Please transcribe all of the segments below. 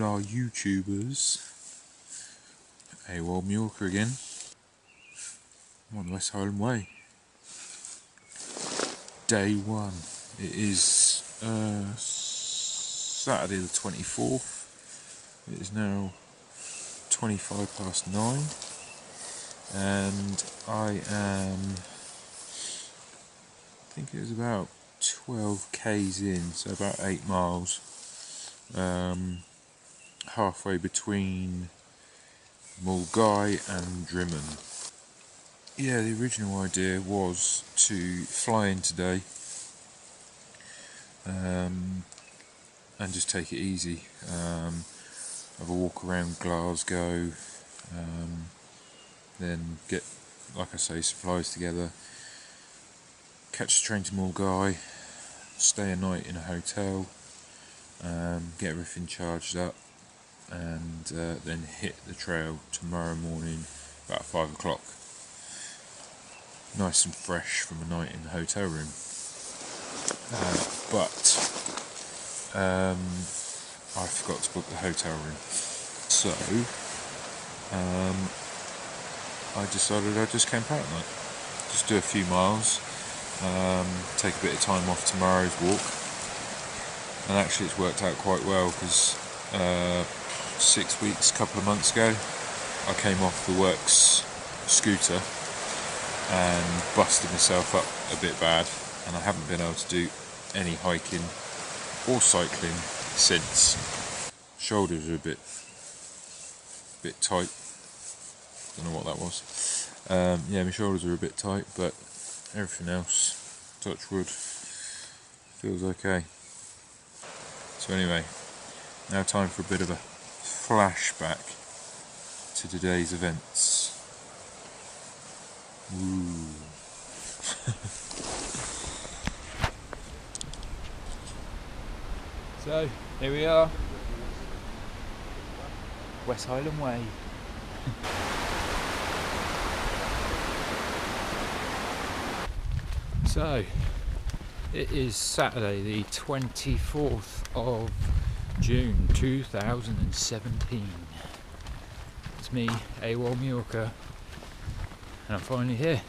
our YouTubers. AWOL Mallorca again. I'm on the West Highland Way. Day one. It is Saturday the 24th. It is now 9:25, and I think it was about 12 k's in, so about 8 miles. Halfway between Mulgai and Drimmen. Yeah, the original idea was to fly in today and just take it easy. Have a walk around Glasgow, then get, like I say, supplies together, catch the train to Mulgai, stay a night in a hotel, get everything charged up, and then hit the trail tomorrow morning about 5 o'clock. Nice and fresh from a night in the hotel room. But I forgot to book the hotel room, so I decided I'd just camp out at night, just do a few miles, take a bit of time off tomorrow's walk. And actually it's worked out quite well, because 6 weeks, couple of months ago, I came off the works scooter and busted myself up a bit bad, and I haven't been able to do any hiking or cycling since. Shoulders are a bit tight, don't know what that was. Yeah, my shoulders are a bit tight, but everything else, touch wood, feels okay. So anyway, now time for a bit of a flashback to today's events. Ooh. So, here we are, West Highland Way. So, it is Saturday the 24th of June 2017. It's me, AWOL Mallorca, and I'm finally here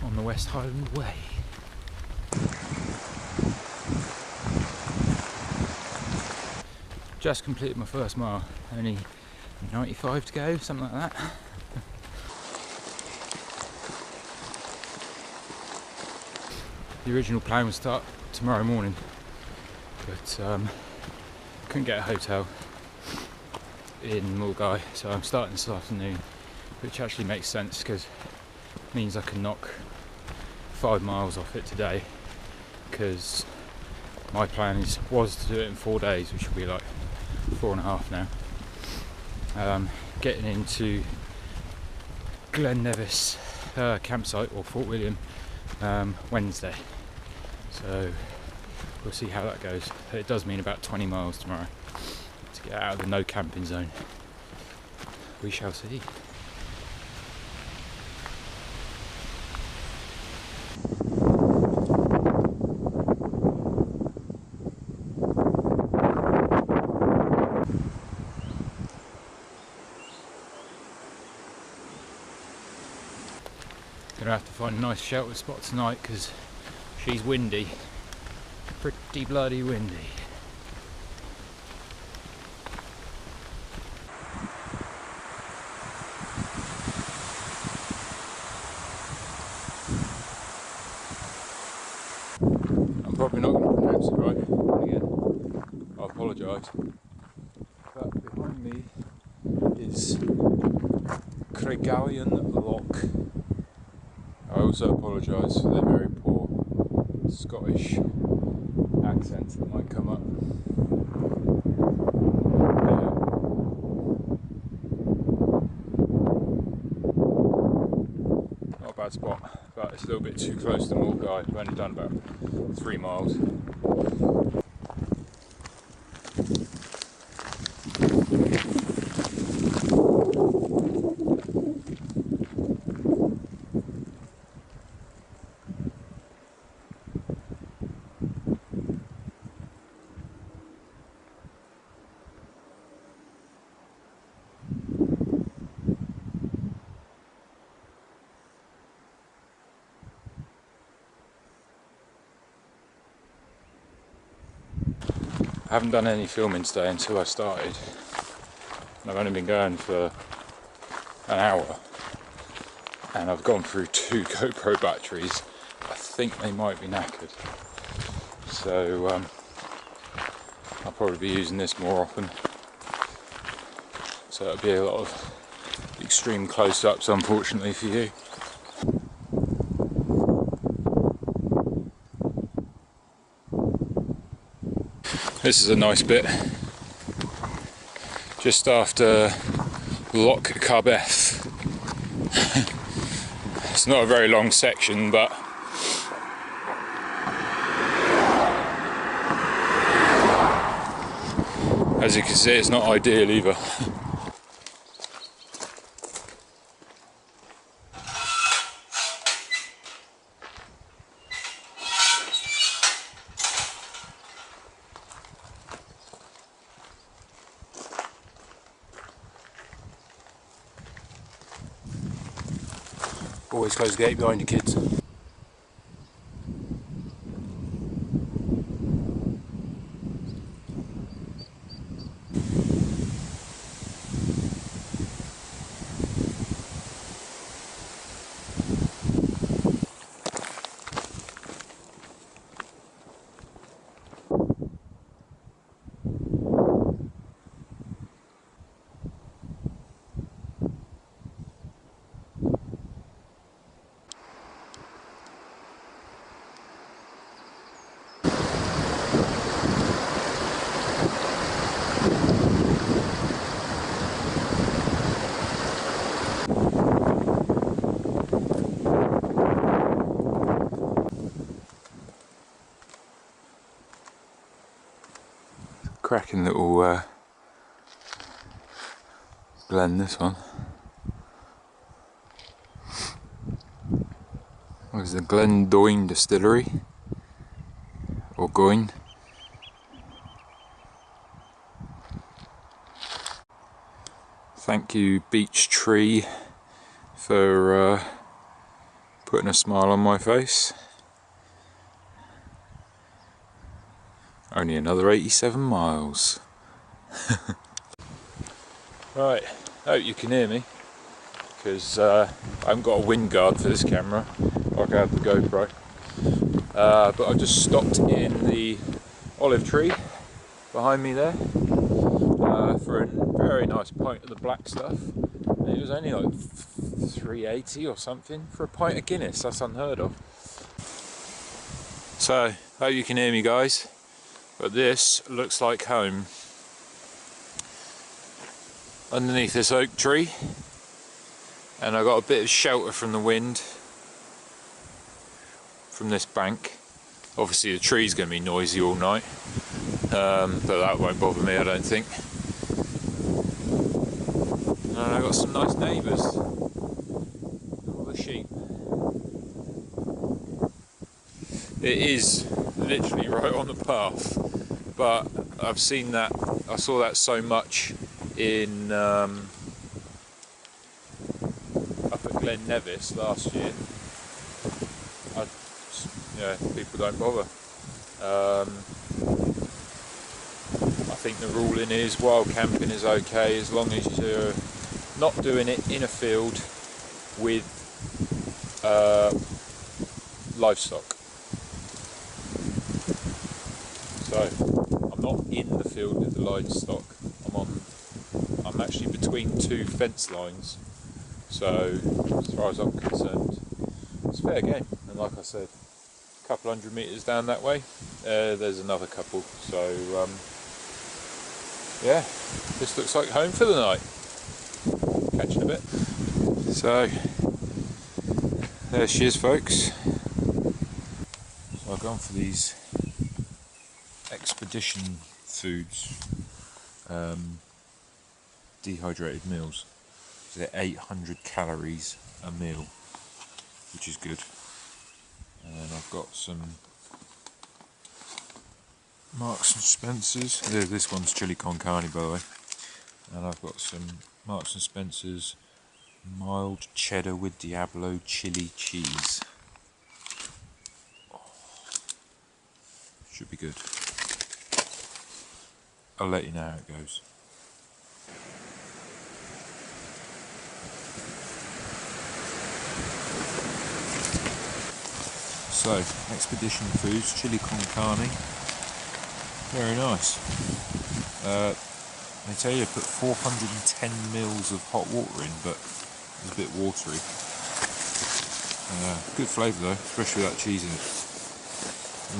on the West Highland Way. Just completed my first mile, only 95 to go, something like that. The original plan was to start tomorrow morning, but couldn't get a hotel in Mulgai, so I'm starting this afternoon, which actually makes sense because it means I can knock 5 miles off it today, because my plan was to do it in 4 days, which will be like 4.5 now. Getting into Glen Nevis campsite, or Fort William, Wednesday, so we'll see how that goes. It does mean about 20 miles tomorrow to get out of the no camping zone. We shall see. Gonna have to find a nice sheltered spot tonight because she's windy, pretty bloody windy. I'm probably not going to pronounce it right again, I apologise, but behind me is Cregalian Loch. I also apologise for the very poor Scottish accents that might come up. Not a bad spot, but it's a little bit too close to Mulgai. I've only done about 3 miles. I haven't done any filming today until I started. I've only been going for an hour and I've gone through 2 GoPro batteries. I think they might be knackered, so I'll probably be using this more often. So it'll be a lot of extreme close-ups, unfortunately for you. This is a nice bit, just after Loch Carbeth. It's not a very long section, but as you can see, it's not ideal either. Always close the gate behind you, kids. Cracking little blend, this one. What is the Glendoyne Distillery? Or Goyne? Thank you, Beech Tree, for putting a smile on my face. Only another 87 miles. Right, hope you can hear me, because I haven't got a wind guard for this camera like I have the GoPro. But I just stopped in the olive tree behind me there for a very nice pint of the black stuff. And it was only like $3.80 or something for a pint of Guinness. That's unheard of. So, hope you can hear me, guys. But this looks like home. Underneath this oak tree, and I got a bit of shelter from the wind from this bank. Obviously the tree's going to be noisy all night, but that won't bother me, I don't think. And I got some nice neighbours. All the sheep. It is literally right on the path, but I've seen that, I saw that so much in up at Glen Nevis last year. People don't bother. I think the ruling is wild camping is okay as long as you're not doing it in a field with livestock. So I'm not in the field with the livestock. I'm actually between 2 fence lines. So as far as I'm concerned, it's fair game. And like I said, a couple 100 metres down that way, there's another couple. So yeah, this looks like home for the night. Catch you in a bit. So there she is, folks. So I've gone for these expedition foods, dehydrated meals. So they're 800 calories a meal, which is good. And I've got some Marks and Spencer's. This one's chili con carne, by the way. And I've got some Marks and Spencer's mild cheddar with Diablo chili cheese. Oh, should be good. I'll let you know how it goes. So, expedition foods, chili con carne, very nice. They tell you to put 410 mils of hot water in, but it's a bit watery. Good flavour though, especially with that cheese in it.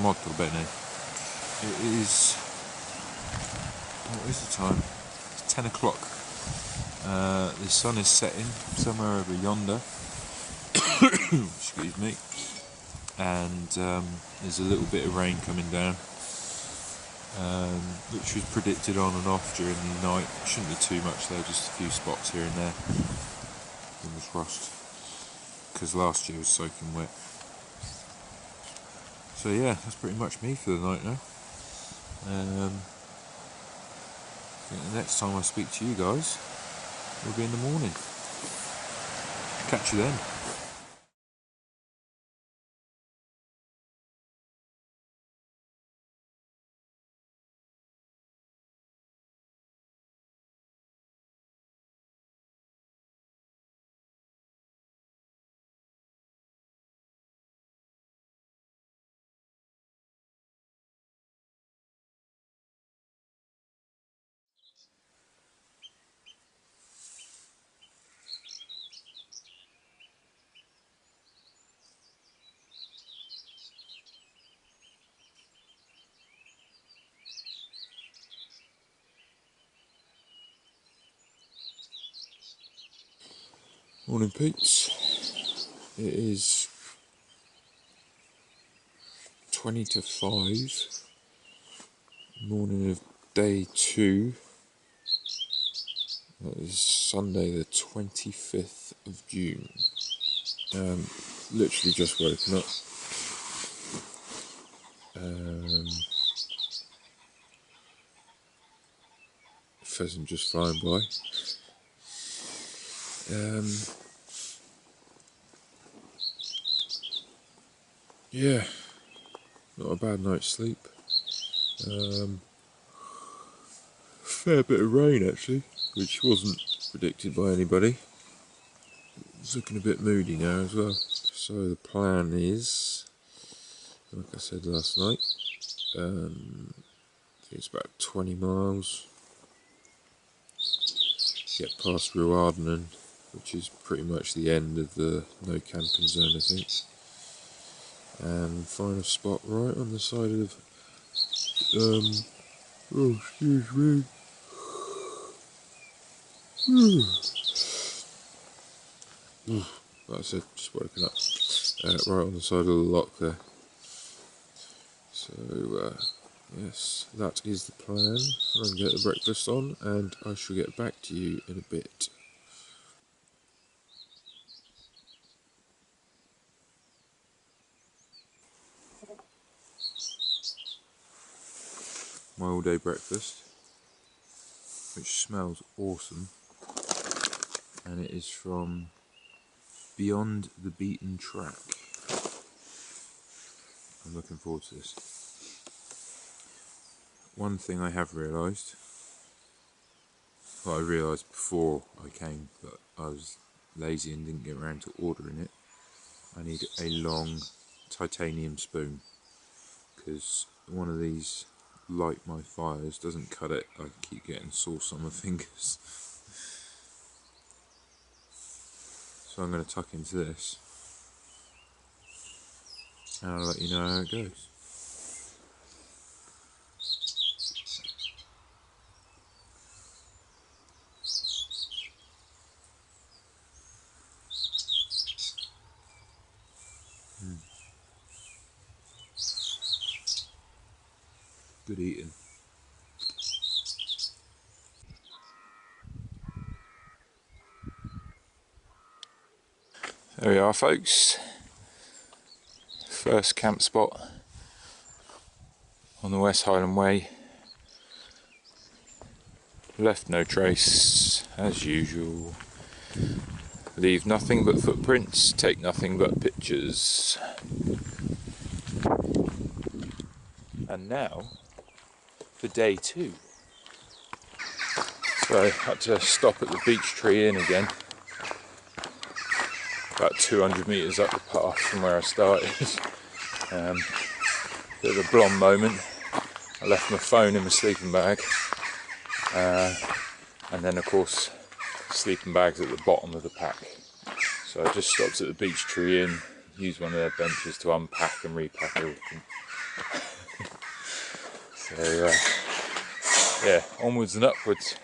Molto bene. It is, what is the time? It's 10 o'clock. The sun is setting somewhere over yonder. Excuse me. And there's a little bit of rain coming down, which was predicted on and off during the night. Shouldn't be too much though, just a few spots here and there. Fingers crossed, because last year was soaking wet. So yeah, that's pretty much me for the night now. I think the next time I speak to you guys will be in the morning. Catch you then. Morning peeps, it is 20 to 5, morning of day 2, that is Sunday the 25th of June. Literally just woken up. Pheasant just flying by. Yeah, not a bad night's sleep. Fair bit of rain actually, which wasn't predicted by anybody. It's looking a bit moody now as well. So the plan is, like I said last night, I think it's about 20 miles. Get past Ruardenen, which is pretty much the end of the no camping zone, I think, and find a spot right on the side of oh excuse me, like I said, just woken up, right on the side of the lock there. So yes, that is the plan. I'm going to get the breakfast on and I shall get back to you in a bit. My all day breakfast, which smells awesome, and it is from Beyond the Beaten Track. I'm looking forward to this. One thing I have realised, well, I realised before I came, but I was lazy and didn't get around to ordering it. I need a long titanium spoon, because one of these light my fires doesn't cut it. I keep getting sauce on my fingers. So I'm going to tuck into this and I'll let you know how it goes. Good eating. There we are, folks. First camp spot on the West Highland Way. Left no trace, as usual. Leave nothing but footprints, take nothing but pictures. And now for day 2. So I had to stop at the beech tree inn again, about 200 metres up the path from where I started. Bit of a blonde moment. I left my phone in my sleeping bag, and then of course sleeping bags at the bottom of the pack. So I just stopped at the beech tree inn, used one of their benches to unpack and repack everything. So yeah, onwards and upwards.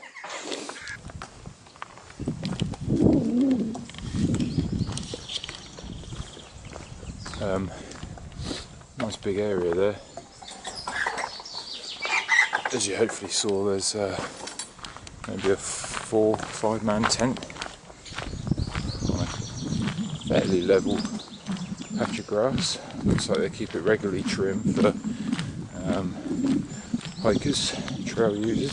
Nice big area there. As you hopefully saw, there's maybe a 4 or 5 man tent on a fairly level patch of grass. Looks like they keep it regularly trimmed for hikers, trail users.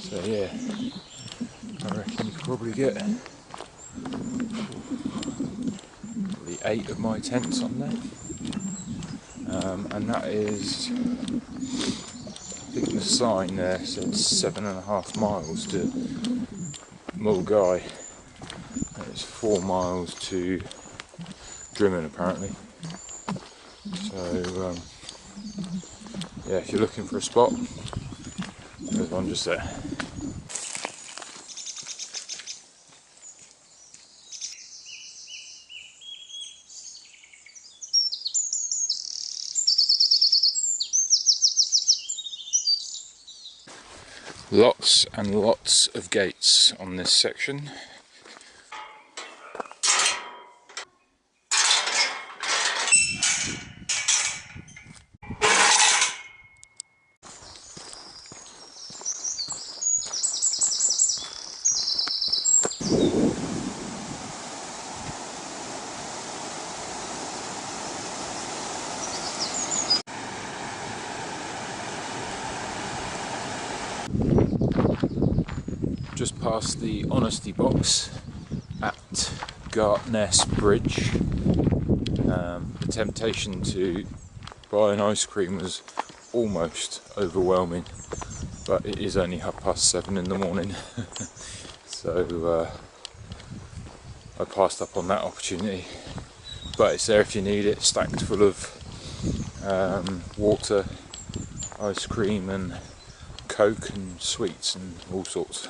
So yeah, I reckon you could probably get 8 of my tents on there, and that is, I think the sign there said 7.5 miles to Mulgai, and it's 4 miles to Drimmen apparently. So yeah, if you're looking for a spot, there's one just there. Lots and lots of gates on this section. Just past the honesty box at Gartness Bridge. The temptation to buy an ice cream was almost overwhelming, but it is only 7:30 in the morning. So I passed up on that opportunity, but it's there if you need it, stacked full of water, ice cream and Coke and sweets and all sorts.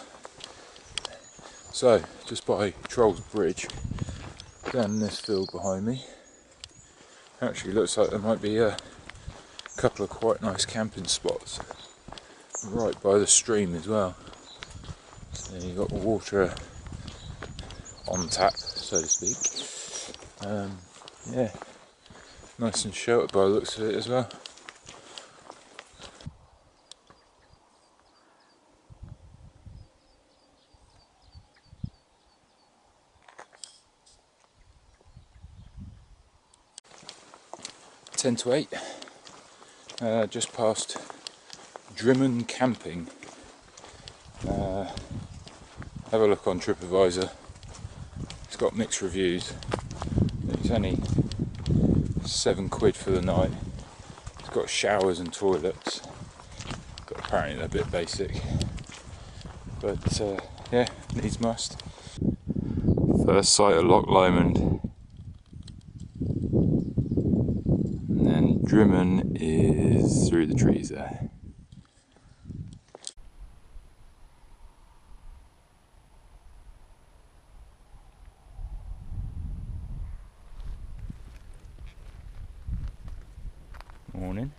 So, just by Trolls Bridge, down this field behind me, actually looks like there might be a couple of quite nice camping spots right by the stream as well. So you've got water on tap, so to speak. Yeah, nice and sheltered by the looks of it as well. Ten to 8, just past Drimmen Camping. Have a look on TripAdvisor. It's got mixed reviews. It's only £7 for the night. It's got showers and toilets. But apparently they're a bit basic. But yeah, needs must. First sight of Loch Lomond. Drimmen is through the trees there. Morning.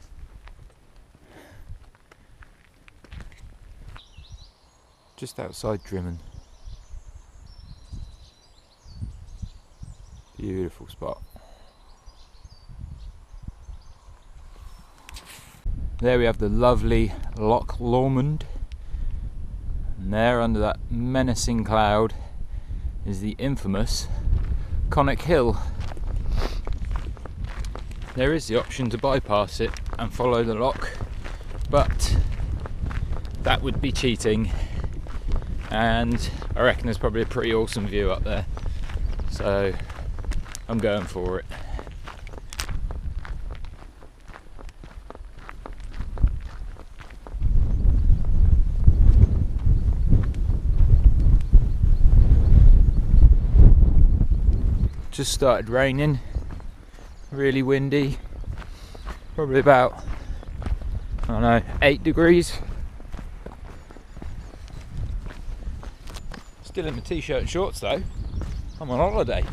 Just outside Drimmen. Beautiful spot. There we have the lovely Loch Lomond, and there under that menacing cloud is the infamous Conic Hill. There is the option to bypass it and follow the loch, but that would be cheating, and I reckon there's probably a pretty awesome view up there, so I'm going for it. Just started raining, really windy, probably about, I don't know, 8 degrees. Still in my t-shirt and shorts though, I'm on holiday.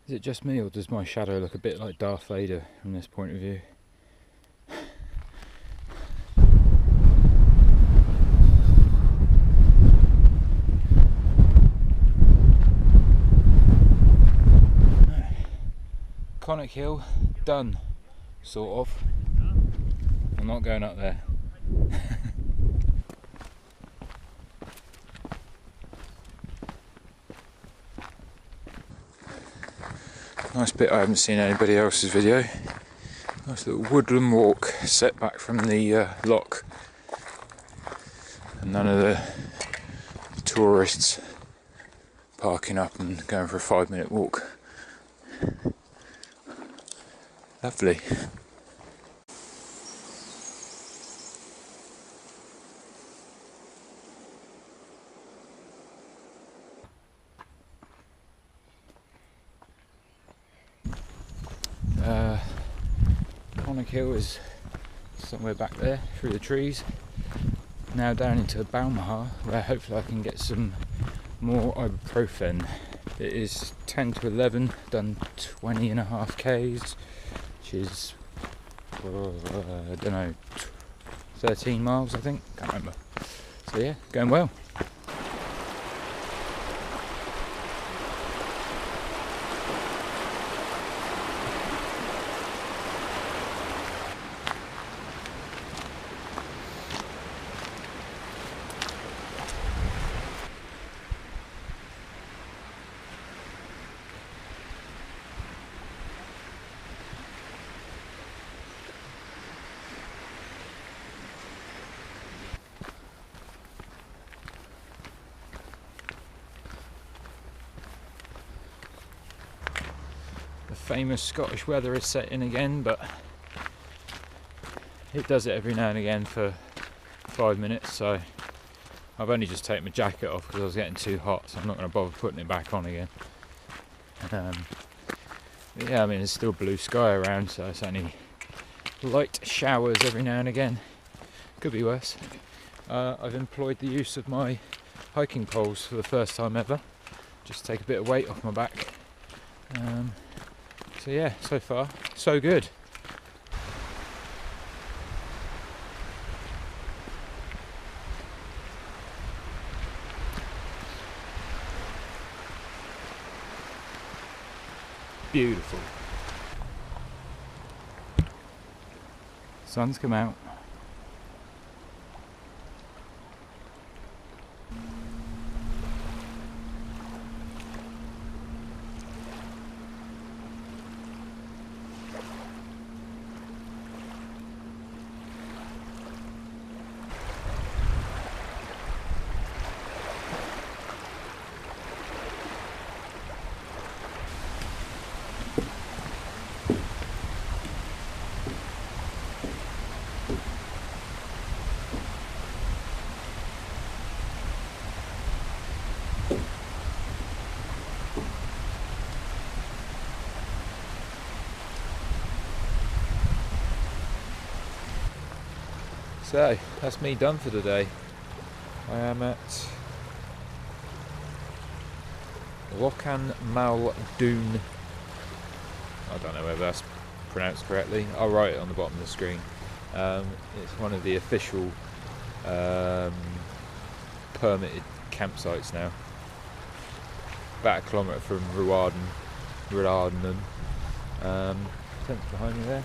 Is it just me, or does my shadow look a bit like Darth Vader from this point of view? Conic Hill, done, sort of. I'm not going up there. Nice bit I haven't seen anybody else's video. Nice little woodland walk set back from the lock. And none of the tourists parking up and going for a 5-minute walk. Lovely. Conic Hill is somewhere back there through the trees. Now down into Balmaha, where hopefully I can get some more ibuprofen. It is 10 to 11, done 20.5 k's, which is, I don't know, 13 miles I think, can't remember. So yeah, going well. The famous Scottish weather is set in again, but it does it every now and again for 5 minutes, so I've only just taken my jacket off because I was getting too hot, so I'm not going to bother putting it back on again. But yeah, I mean, there's still blue sky around, so it's only light showers every now and again. Could be worse. I've employed the use of my hiking poles for the first time ever, just to take a bit of weight off my back. So yeah, so far, so good. Beautiful. Sun's come out. So, that's me done for the day. I am at Locan Mal Dune. I don't know whether that's pronounced correctly. I'll write it on the bottom of the screen. It's one of the official permitted campsites now. About a kilometre from Ruarden. Tents behind me there.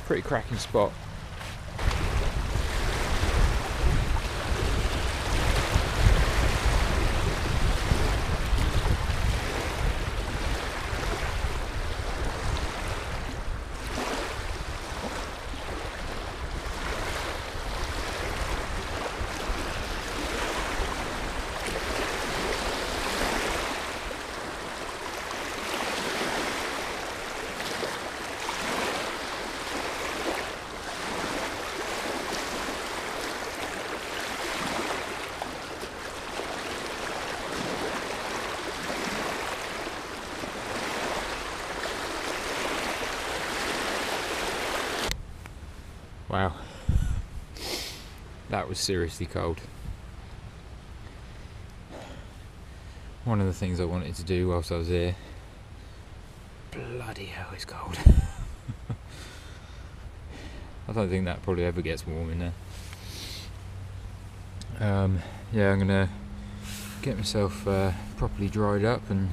Pretty cracking spot. Wow, that was seriously cold. One of the things I wanted to do whilst I was here, bloody hell, it's cold. I don't think that probably ever gets warm in there. Yeah, I'm gonna get myself properly dried up and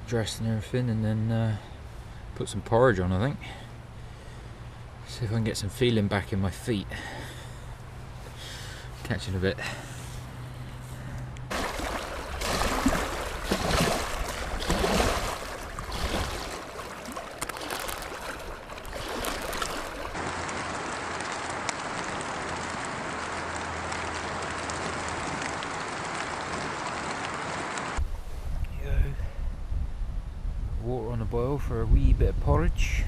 dressed and everything, and then put some porridge on, I think. See if I can get some feeling back in my feet. Catch you in a bit. Water on the boil for a wee bit of porridge.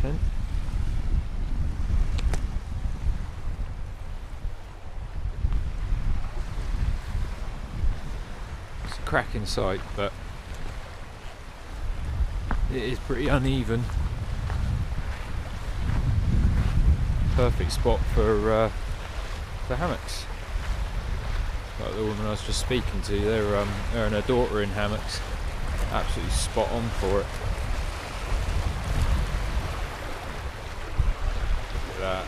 Tent. It's a cracking sight, but it is pretty uneven. Perfect spot for hammocks. Like the woman I was just speaking to, her and her daughter in hammocks. Absolutely spot on for it. Look at that.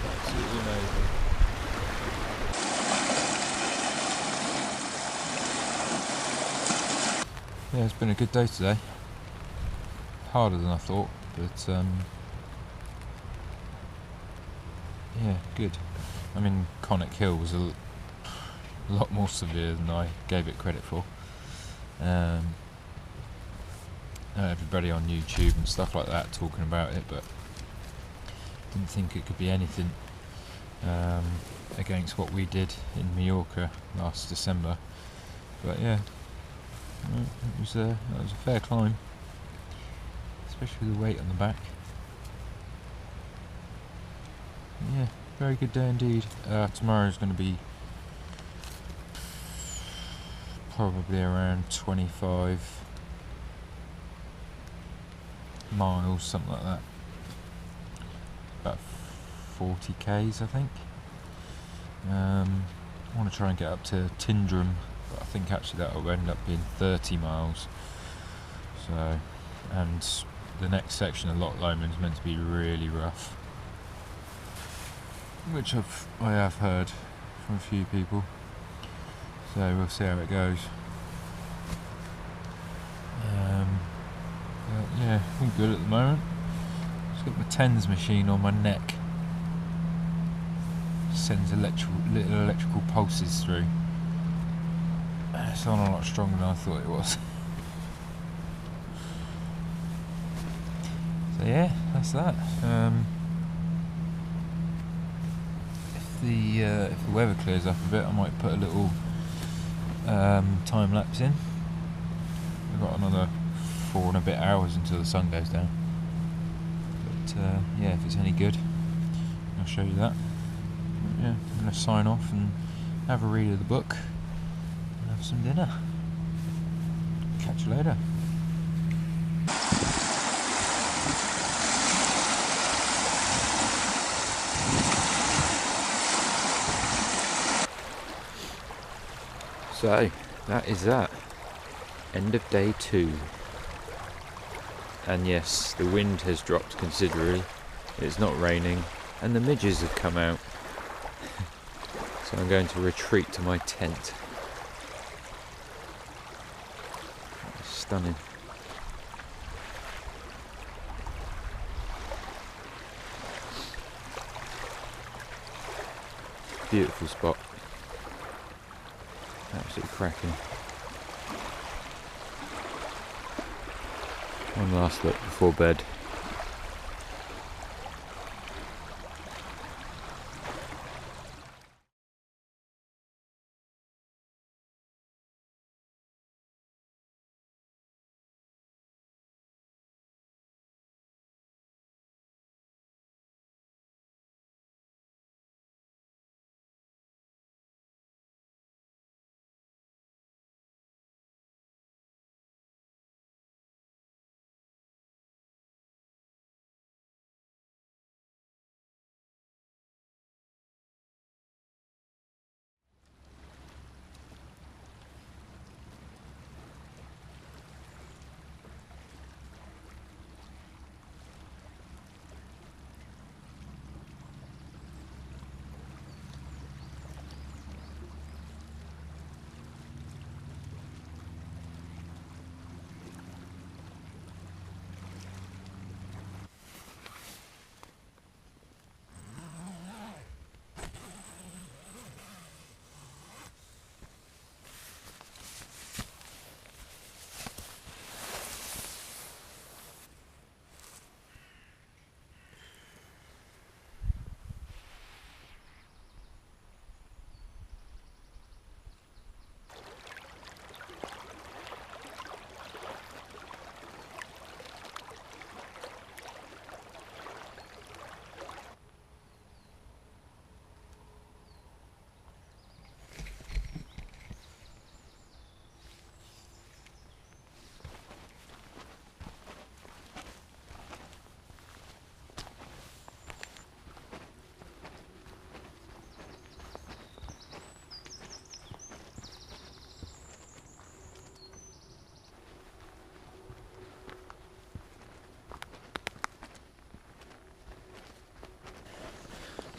Absolutely amazing. Yeah, it's been a good day today. Harder than I thought, but yeah, good. I mean, Conic Hill was a lot more severe than I gave it credit for. Everybody on YouTube and stuff like that talking about it, but didn't think it could be anything against what we did in Mallorca last December. But yeah, it was a fair climb, especially with the weight on the back. Yeah, very good day indeed. Tomorrow's going to be probably around 25 miles, something like that. About 40 k's, I think. I want to try and get up to Tindrum, but I think actually that will end up being 30 miles. So, and the next section of Loch Lomond is meant to be really rough, which I have heard from a few people, so we'll see how it goes. But yeah, all good at the moment. Just got my TENS machine on my neck. Sends little electrical pulses through. It's on a lot stronger than I thought it was. So yeah, that's that. If the weather clears up a bit, I might put a little time lapse in. We've got another 4 and a bit hours until the sun goes down. But yeah, if it's any good, I'll show you that. But yeah, I'm going to sign off and have a read of the book and have some dinner. Catch you later. So, that is that. End of day 2. And yes, the wind has dropped considerably. It's not raining, and the midges have come out. So I'm going to retreat to my tent. Stunning. Beautiful spot. Absolutely cracking. One last look before bed.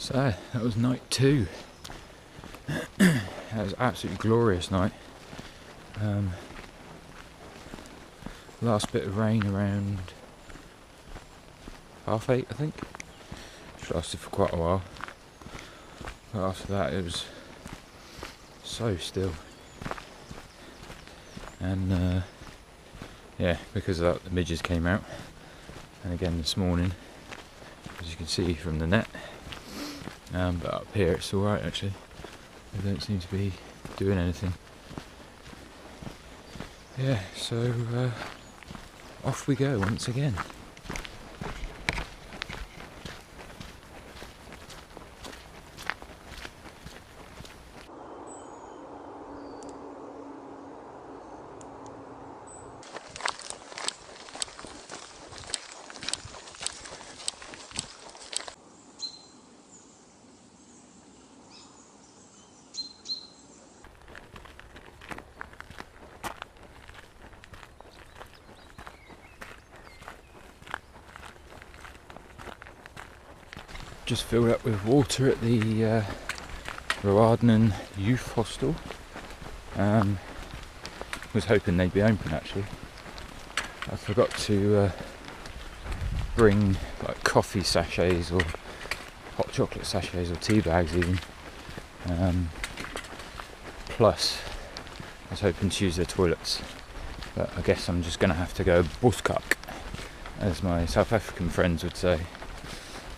So that was night 2. That was an absolutely glorious night. Last bit of rain around 8:30, I think, which lasted for quite a while. But after that it was so still. And yeah, because of that the midges came out. And again this morning, as you can see from the net. But up here it's alright actually. They don't seem to be doing anything. Yeah, so off we go once again. Just filled up with water at the Roardnan Youth Hostel. Was hoping they'd be open actually. I forgot to bring like coffee sachets or hot chocolate sachets or tea bags even. Plus I was hoping to use their toilets, but I guess I'm just going to have to go buskak, as my South African friends would say.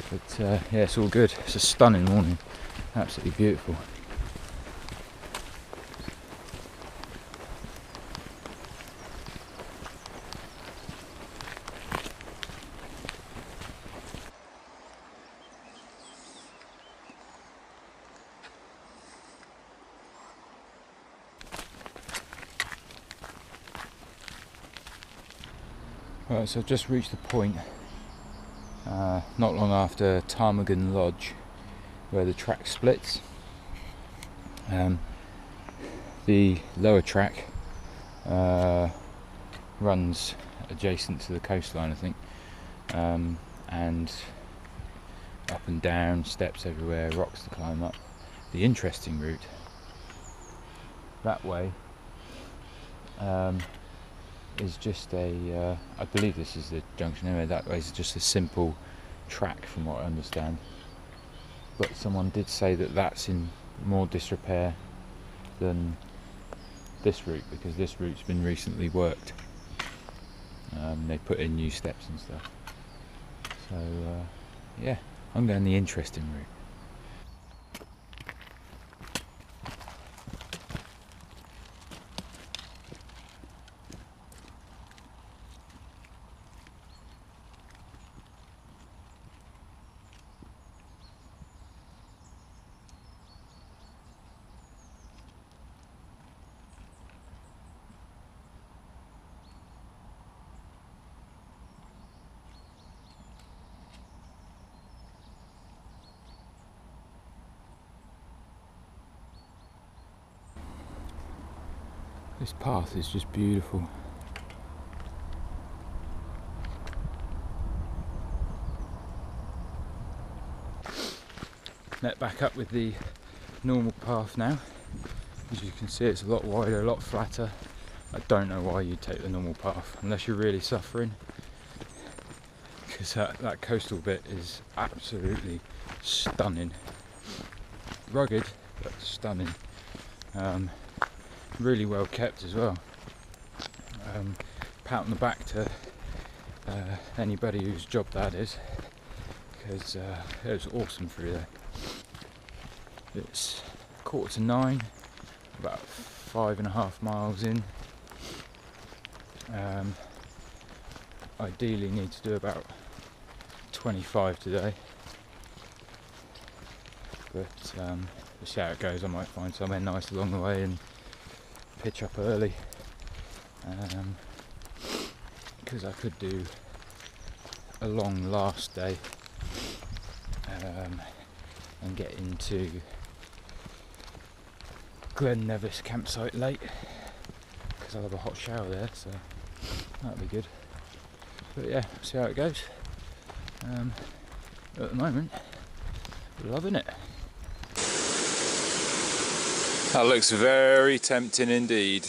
But yeah, it's all good. It's a stunning morning, absolutely beautiful. Right, so I've just reached the point, not long after Ptarmigan Lodge, where the track splits. The lower track runs adjacent to the coastline, I think, and up and down, steps everywhere, rocks to climb up. The interesting route that way is just a, I believe this is the junction anyway, that way is just a simple track from what I understand. But someone did say that that's in more disrepair than this route, because this route's been recently worked. They put in new steps and stuff. So yeah, I'm going the interesting route. This path is just beautiful. Met back up with the normal path now. As you can see, it's a lot wider, a lot flatter. I don't know why you'd take the normal path unless you're really suffering, because that coastal bit is absolutely stunning. Rugged, but stunning. Really well kept as well. Pat on the back to anybody whose job that is, because it was awesome through there. It's 8:45, about 5.5 miles in. Ideally need to do about 25 today, but we'll see how it goes. I might find somewhere nice along the way and pitch up early, because I could do a long last day and get into Glen Nevis campsite late, because I'll have a hot shower there, so that'll be good. But yeah, see how it goes. At the moment Loving it. That looks very tempting indeed.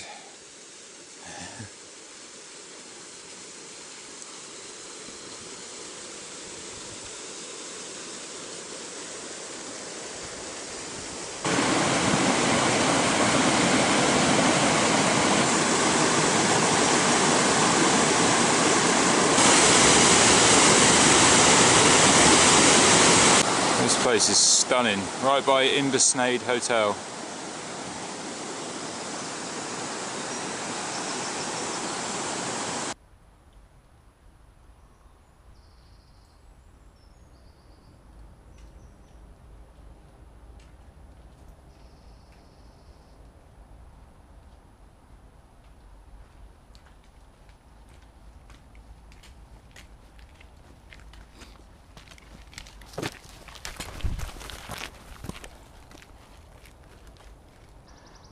This place is stunning, right by Inversnaid Hotel.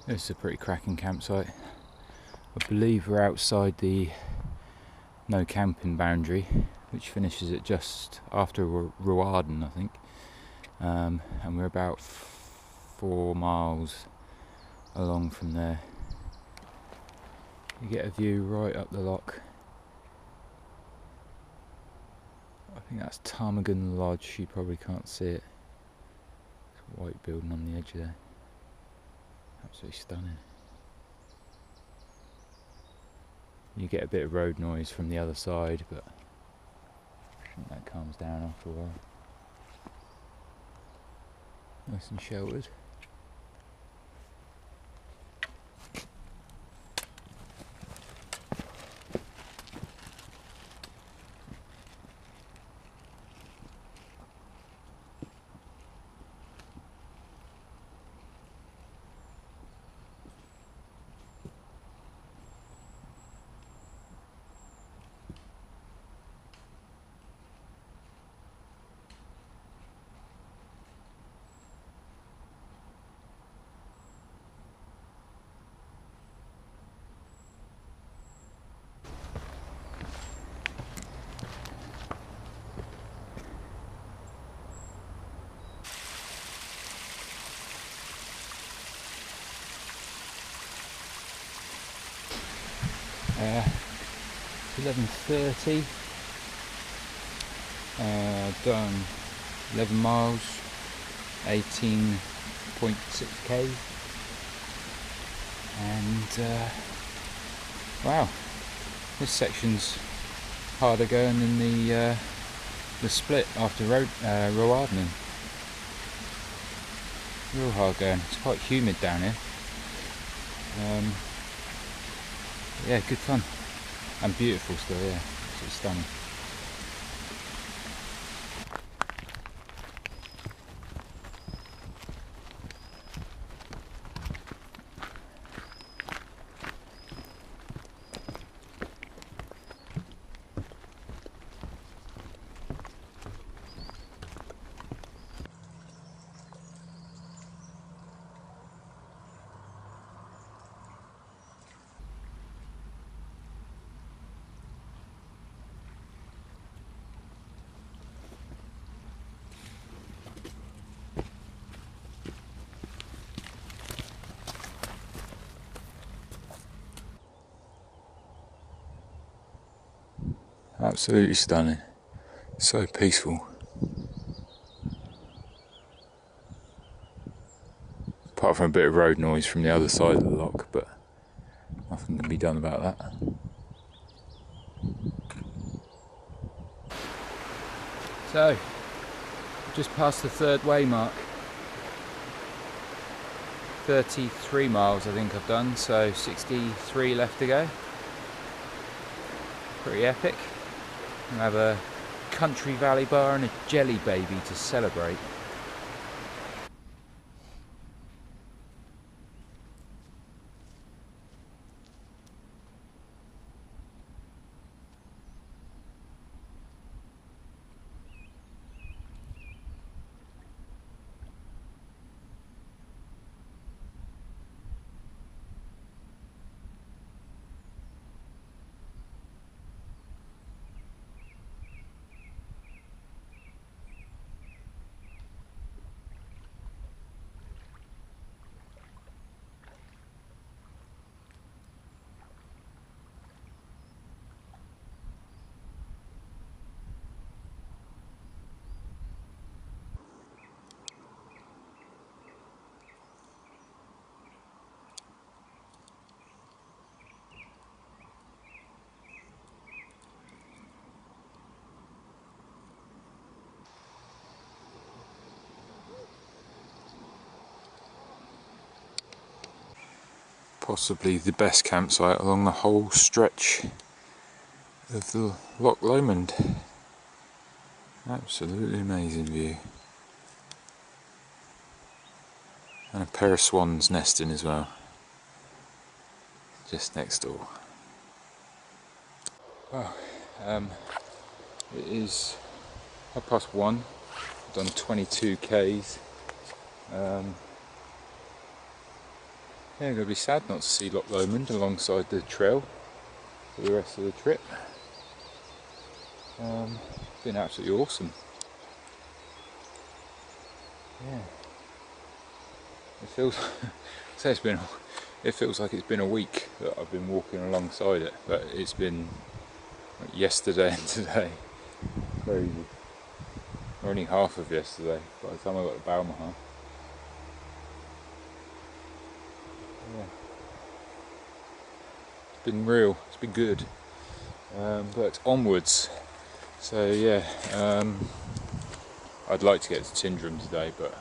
This is a pretty cracking campsite. I believe we're outside the no camping boundary, which finishes at just after Ruarden, I think. And we're about 4 miles along from there. You get a view right up the loch. I think that's Ptarmigan Lodge. You probably can't see it. It's a white building on the edge there. Absolutely stunning. You get a bit of road noise from the other side, but I think that calms down after a while. Nice and sheltered. It's 11:30. Done 11 miles, 18.6 k, and wow, this section's harder going than the split after Roarden. Real hard going. It's quite humid down here. Yeah, good fun. And beautiful still, yeah. It's stunning. Absolutely stunning. So peaceful. Apart from a bit of road noise from the other side of the loch, but nothing can be done about that. So, just past the 3rd way mark. 33 miles I think I've done, so 63 left to go. Pretty epic. We'll have a country valley bar and a jelly baby to celebrate. possibly the best campsite along the whole stretch of the Loch Lomond. Absolutely amazing view. And a pair of swans nesting as well, just next door. Well, it is 1:30. I've done 22 k's. Yeah, I'm going to be sad not to see Loch Lomond alongside the trail for the rest of the trip. It's been absolutely awesome. Yeah, it feels. It feels like it's been a week that I've been walking alongside it, but it's been like yesterday and today. Crazy. Or only half of yesterday by the time I got to Balmaha. Yeah. It's been real, it's been good. But onwards. So yeah, I'd like to get to Tyndrum today, but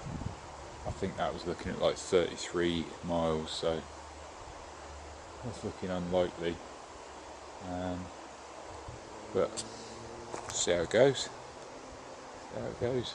I think that was looking at like 33 miles, so that's looking unlikely. But see how it goes. See how it goes.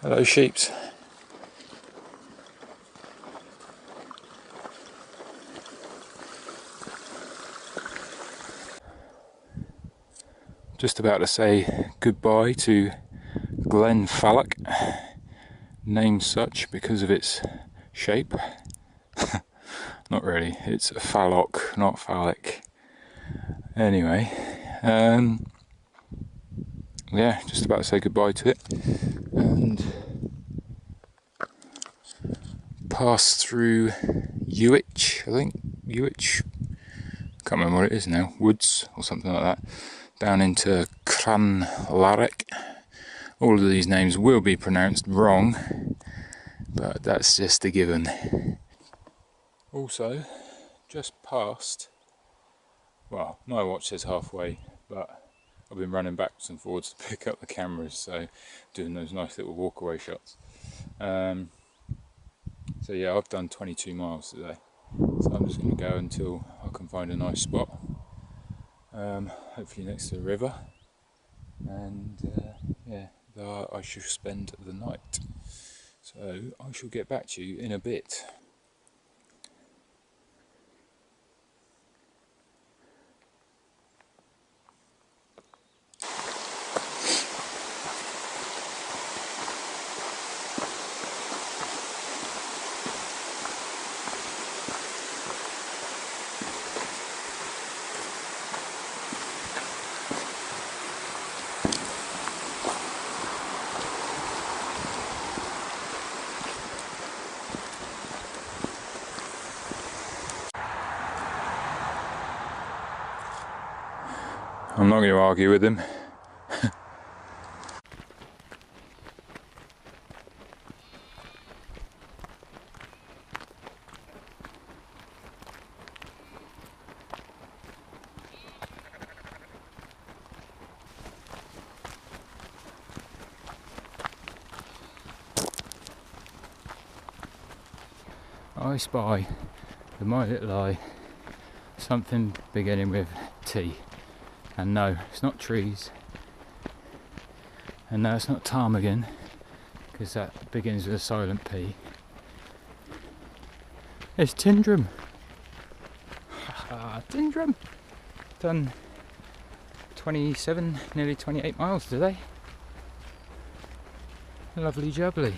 Hello sheeps. Just about to say goodbye to Glen Fallock, named such because of its shape. Not really, it's a fallock, not phallic. Anyway, yeah, just about to say goodbye to it. And pass through Ewich, I think. Ewich, can't remember what it is now, Woods or something like that, down into Cranlarrick. All of these names will be pronounced wrong, but that's just a given. Also, just past, well, my watch says halfway, but I've been running backwards and forwards to pick up the cameras, so doing those nice little walkaway shots. So yeah, I've done 22 miles today, so I'm just going to go until I can find a nice spot, hopefully next to the river, and yeah, there I shall spend the night. So I shall get back to you in a bit. I'm not going to argue with him. I spy, with my little eye, something beginning with T. And no, it's not trees. And no, it's not ptarmigan, because that begins with a silent P. It's Tindrum. Tindrum. Done 27, nearly 28 miles today. Lovely jubbly.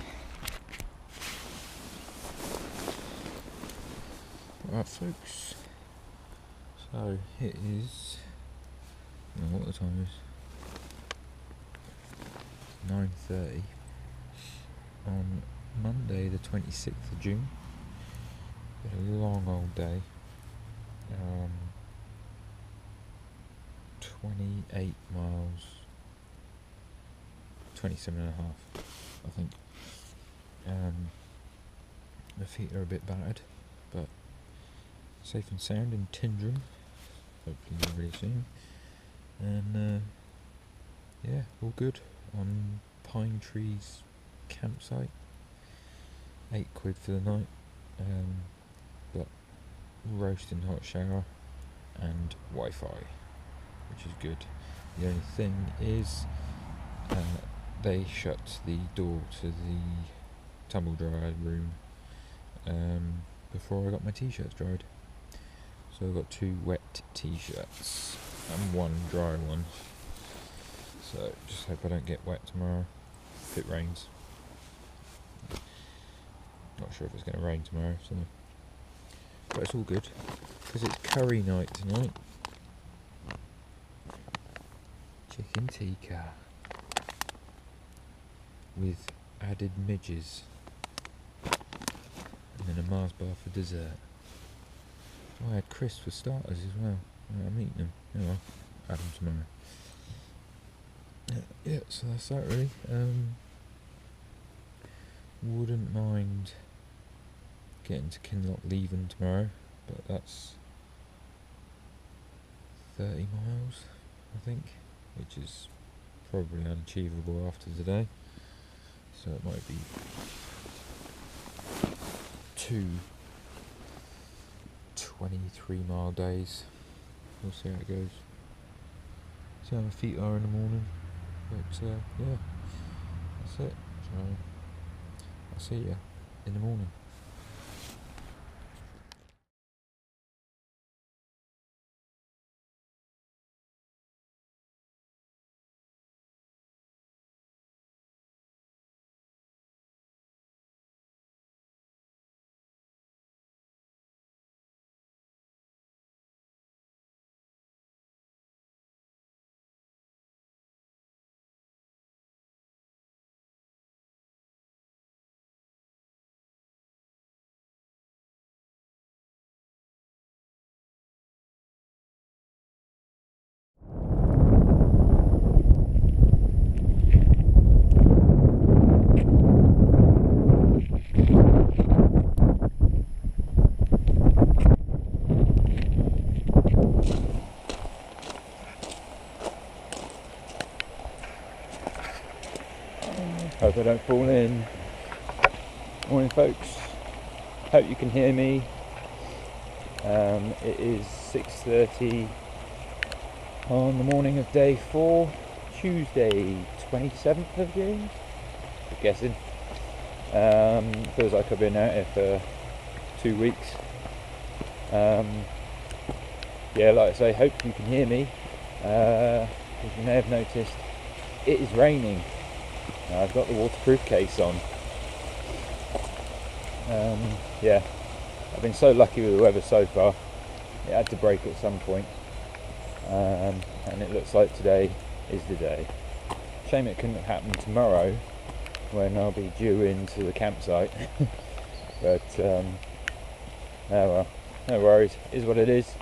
Right folks, so it is, I don't know what the time is, 9:30 on Monday the 26th of June. Been a long old day. 28 miles, 27 and a half, I think. My feet are a bit battered, but safe and sound in Tindrum, hopefully really soon. And yeah, all good on Pine Trees campsite. £8 for the night, but roasting hot shower and Wi-Fi, which is good. The only thing is they shut the door to the tumble dryer room before I got my t-shirts dried. So I've got 2 wet t-shirts and 1 dry one. So just hope I don't get wet tomorrow if it rains. Not sure if it's going to rain tomorrow, so but it's all good because it's curry night tonight. Chicken tikka with added midges and then a Mars bar for dessert. Oh, I had crisps for starters as well. I'm eating them. Anyway, I'll add them tomorrow. Yeah, so that's that really. Wouldn't mind getting to Kinloch Leven tomorrow, but that's 30 miles, I think, which is probably unachievable after today. So it might be 2 23-mile days. We'll see how it goes. See how my feet are in the morning. But yeah, that's it. So I'll see you in the morning. Hope I don't fall in. Morning folks, hope you can hear me. It is 6:30 on the morning of day 4, Tuesday 27th of June, I'm guessing. Feels like I've been out here for 2 weeks. Yeah, like I say, hope you can hear me. As you may have noticed, it is raining. I've got the waterproof case on. Yeah, I've been so lucky with the weather so far. It had to break at some point, and it looks like today is the day. Shame it couldn't happen tomorrow when I'll be due into the campsite. But oh well, no worries, it is what it is.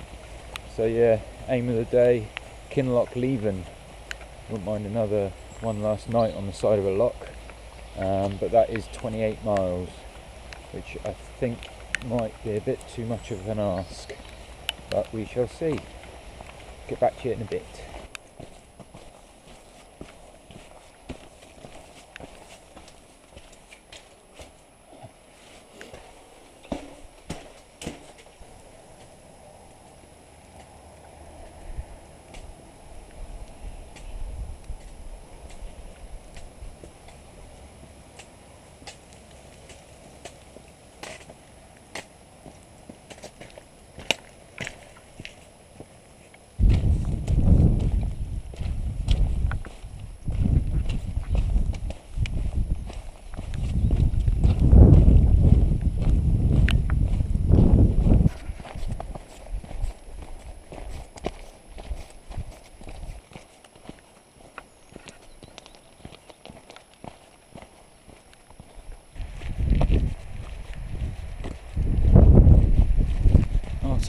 So yeah, aim of the day, Kinloch Leven. Wouldn't mind another one last night on the side of a loch, but that is 28 miles, which I think might be a bit too much of an ask, but we shall see. Get back to you in a bit.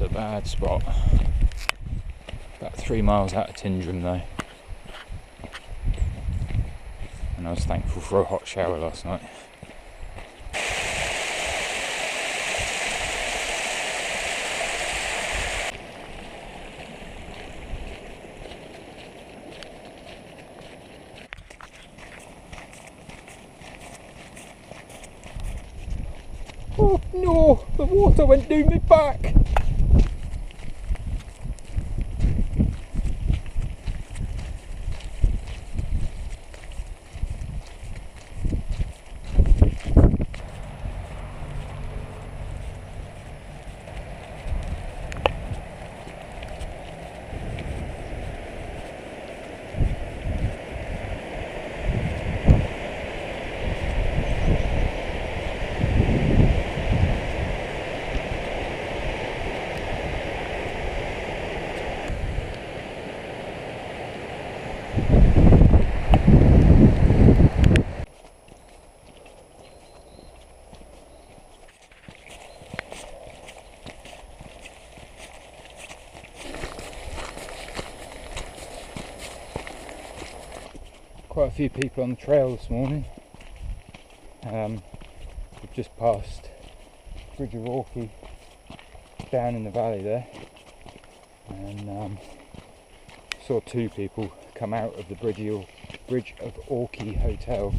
a bad spot. About 3 miles out of Tindrum though. And I was thankful for a hot shower last night. Oh no, the water went down my back. Quite a few people on the trail this morning. We've just passed Bridge of Orkney down in the valley there, and saw 2 people come out of the Bridge of Orkney hotel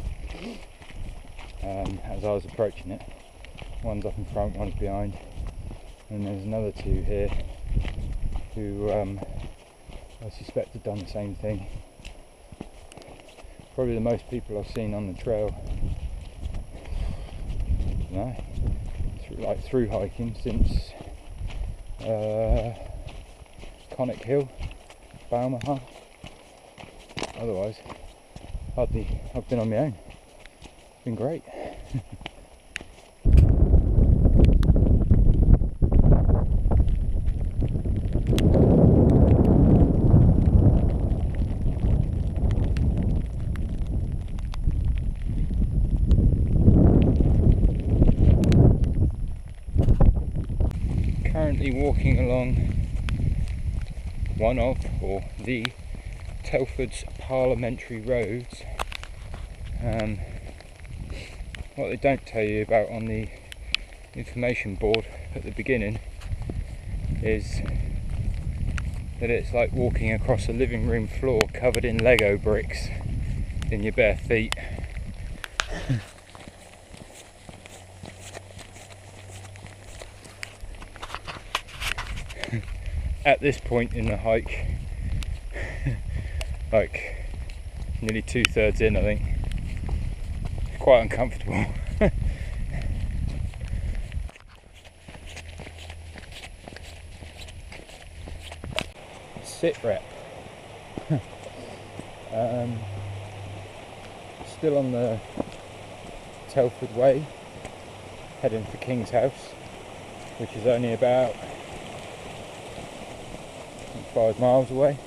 as I was approaching it. One's up in front, one's behind, and there's another 2 here who I suspect have done the same thing. Probably the most people I've seen on the trail, through hiking since Conic Hill, Balmaha. Otherwise, I've been on my own. It's been great. Currently walking along one of, or the, Telford's parliamentary roads. What they don't tell you about on the information board at the beginning is that it's like walking across a living room floor covered in Lego bricks in your bare feet. At this point in the hike, like nearly 2/3 in, I think, it's quite uncomfortable. Sit rep. Still on the Telford Way, heading for King's House, which is only about 5 miles away.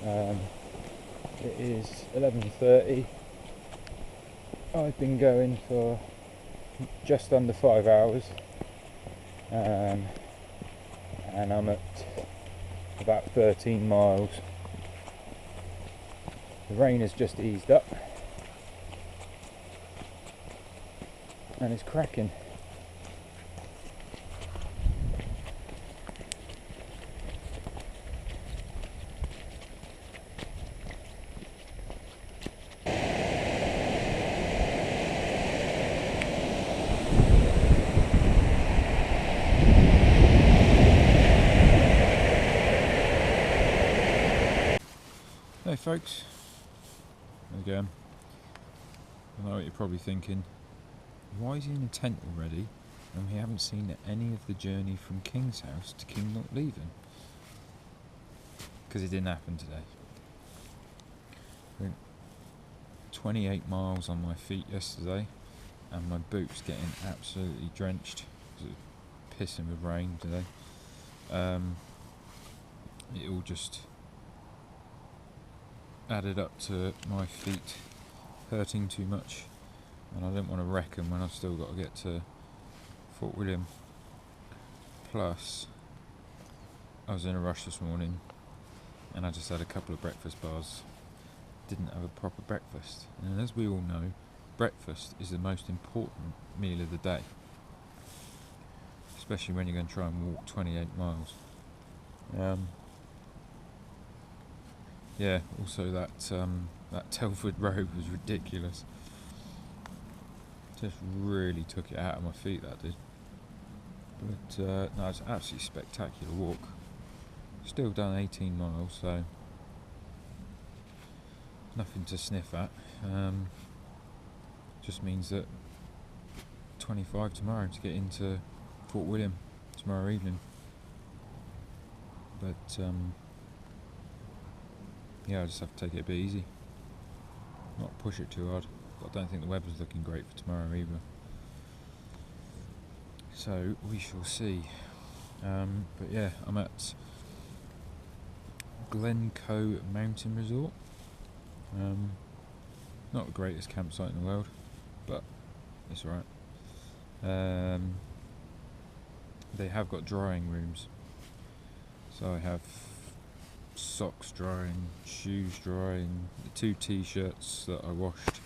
It is 11:30. I've been going for just under 5 hours, and I'm at about 13 miles. The rain has just eased up and it's cracking. Hey folks, again, I know what you're probably thinking, why is he in a tent already and we haven't seen any of the journey from King's House to King Not Leaving? Because it didn't happen today. I went 28 miles on my feet yesterday and my boots getting absolutely drenched because it was pissing with rain today. It all just added up to my feet hurting too much, and I didn't want to wreck them when I've still got to get to Fort William. Plus, I was in a rush this morning and I just had a couple of breakfast bars. Didn't have a proper breakfast, and as we all know, breakfast is the most important meal of the day, especially when you're going to try and walk 28 miles. Yeah, also that Telford Road was ridiculous. Just really took it out of my feet, that did. But no, it's an absolutely spectacular walk. Still done 18 miles, so nothing to sniff at. Just means that 25 tomorrow to get into Fort William tomorrow evening. But yeah, I just have to take it a bit easy, not push it too hard. But I don't think the weather's looking great for tomorrow either, so we shall see. But yeah, I'm at Glencoe Mountain Resort. Not the greatest campsite in the world, but it's alright. They have got drying rooms, so I have socks drying, shoes drying, the 2 t-shirts that I washed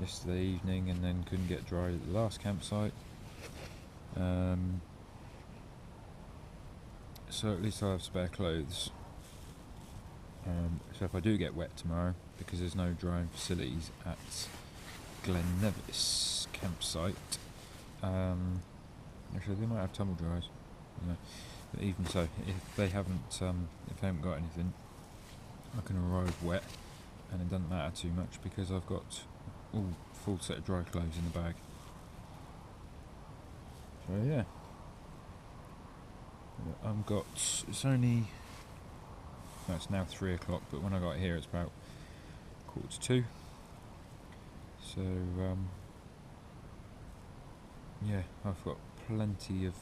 yesterday evening and then couldn't get dried at the last campsite. So at least I'll have spare clothes. So if I do get wet tomorrow, because there's no drying facilities at Glen Nevis campsite, actually they might have tumble dryers, you know. But even so, if they haven't got anything, I can arrive wet, and it doesn't matter too much because I've got all full set of dry clothes in the bag. So yeah, it's only, no, it's now 3 o'clock, but when I got here it's about 1:45. So yeah, I've got plenty of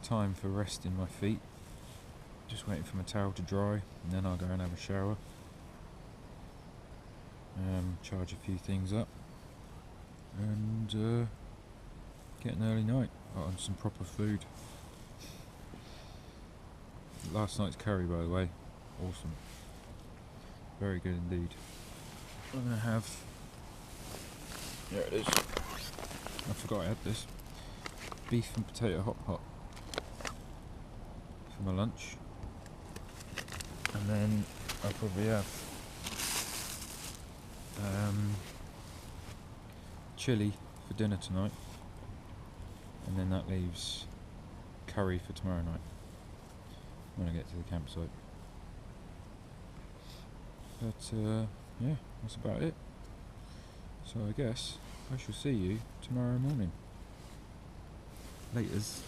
time for resting my feet. Just waiting for my towel to dry, and then I'll go and have a shower, charge a few things up, and get an early night on some proper food. Last night's curry, by the way, awesome, very good indeed. I'm gonna have, there it is, I forgot I had this, beef and potato hot pot for my lunch, and then I'll probably have chilli for dinner tonight, and then that leaves curry for tomorrow night when I get to the campsite. But yeah, that's about it. So I guess I shall see you tomorrow morning. Laters.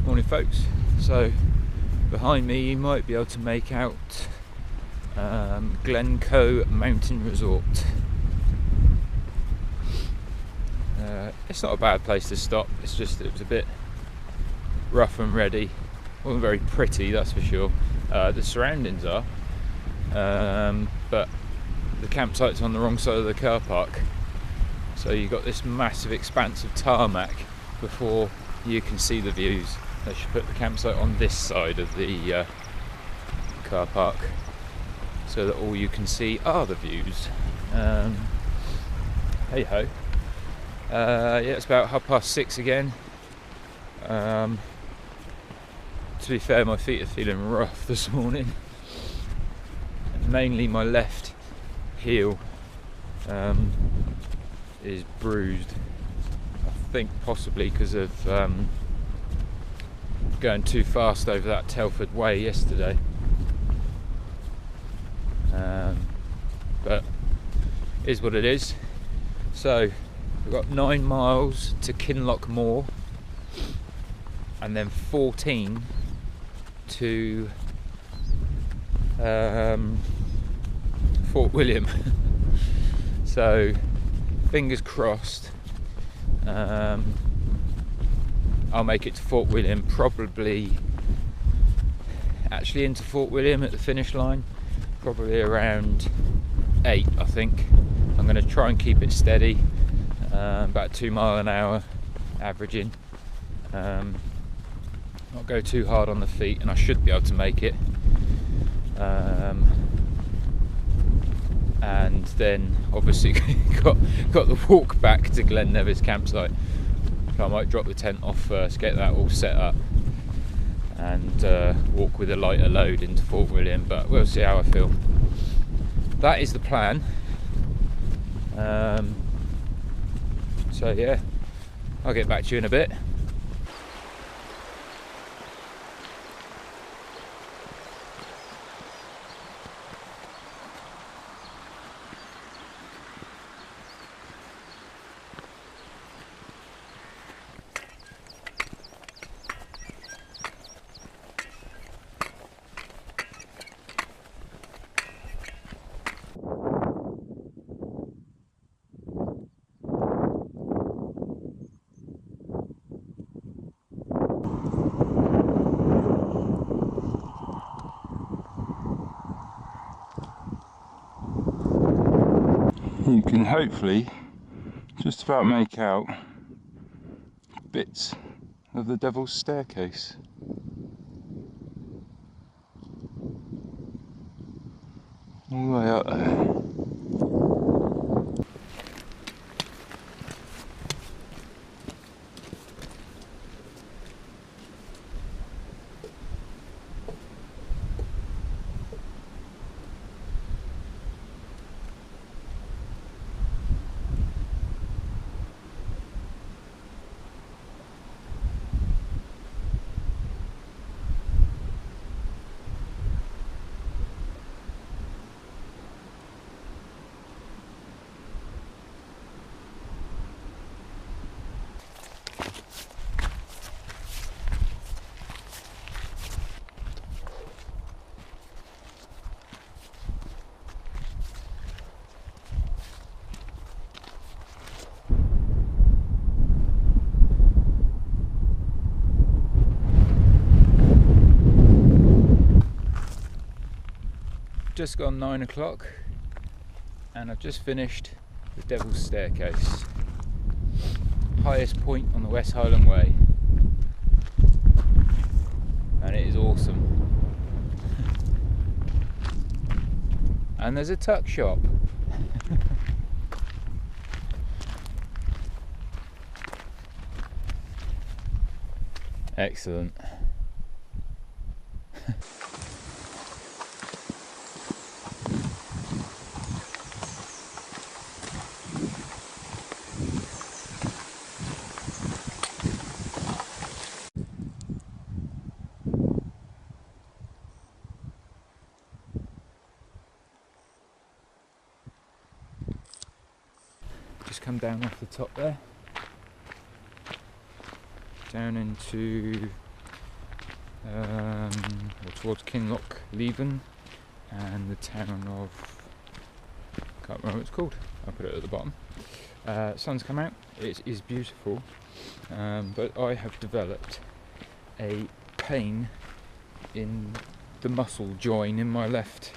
Morning folks, so behind me you might be able to make out Glencoe Mountain Resort. it's not a bad place to stop. It's just it was a bit rough and ready. Wasn't very pretty, that's for sure. The surroundings are, but the campsite's on the wrong side of the car park, so you've got this massive expanse of tarmac before you can see the views. They should put the campsite on this side of the car park so that all you can see are the views. Hey ho. Yeah, it's about 6:30 again. To be fair, my feet are feeling rough this morning. Mainly my left heel is bruised. I think possibly because of going too fast over that Telford Way yesterday. But it is what it is. So we've got 9 miles to Kinloch Moor and then 14 to Fort William. So fingers crossed I'll make it to Fort William, probably actually into Fort William at the finish line probably around 8, I think. I'm going to try and keep it steady, about 2 miles an hour averaging, not go too hard on the feet, and I should be able to make it. And then obviously got the walk back to Glen Nevis campsite, so I might drop the tent off first, get that all set up, and walk with a lighter load into Fort William, but we'll see how I feel. That is the plan. So yeah, I'll get back to you in a bit. You can hopefully just about make out bits of the Devil's Staircase. All the way up there. Just gone 9 o'clock and I've just finished the Devil's Staircase, highest point on the West Highland Way, and it is awesome. And there's a tuck shop. Excellent. Just come down off the top there, down into or towards Kinloch Leven and the town of, can't remember what it's called, I'll put it at the bottom. Sun's come out, it is beautiful, but I have developed a pain in the muscle join in my left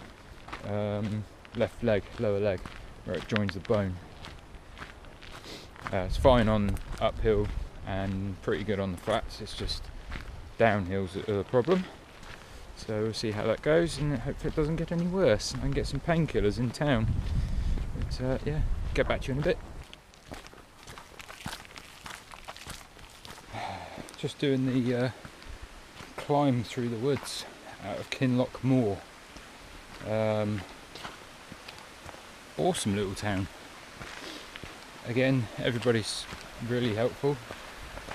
leg, lower leg, where it joins the bone. It's fine on uphill and pretty good on the flats, it's just downhills that are the problem. So we'll see how that goes, and hopefully it doesn't get any worse. I can get some painkillers in town. But yeah, get back to you in a bit. Just doing the climb through the woods out of Kinloch Moor. Awesome little town. Again, everybody's really helpful.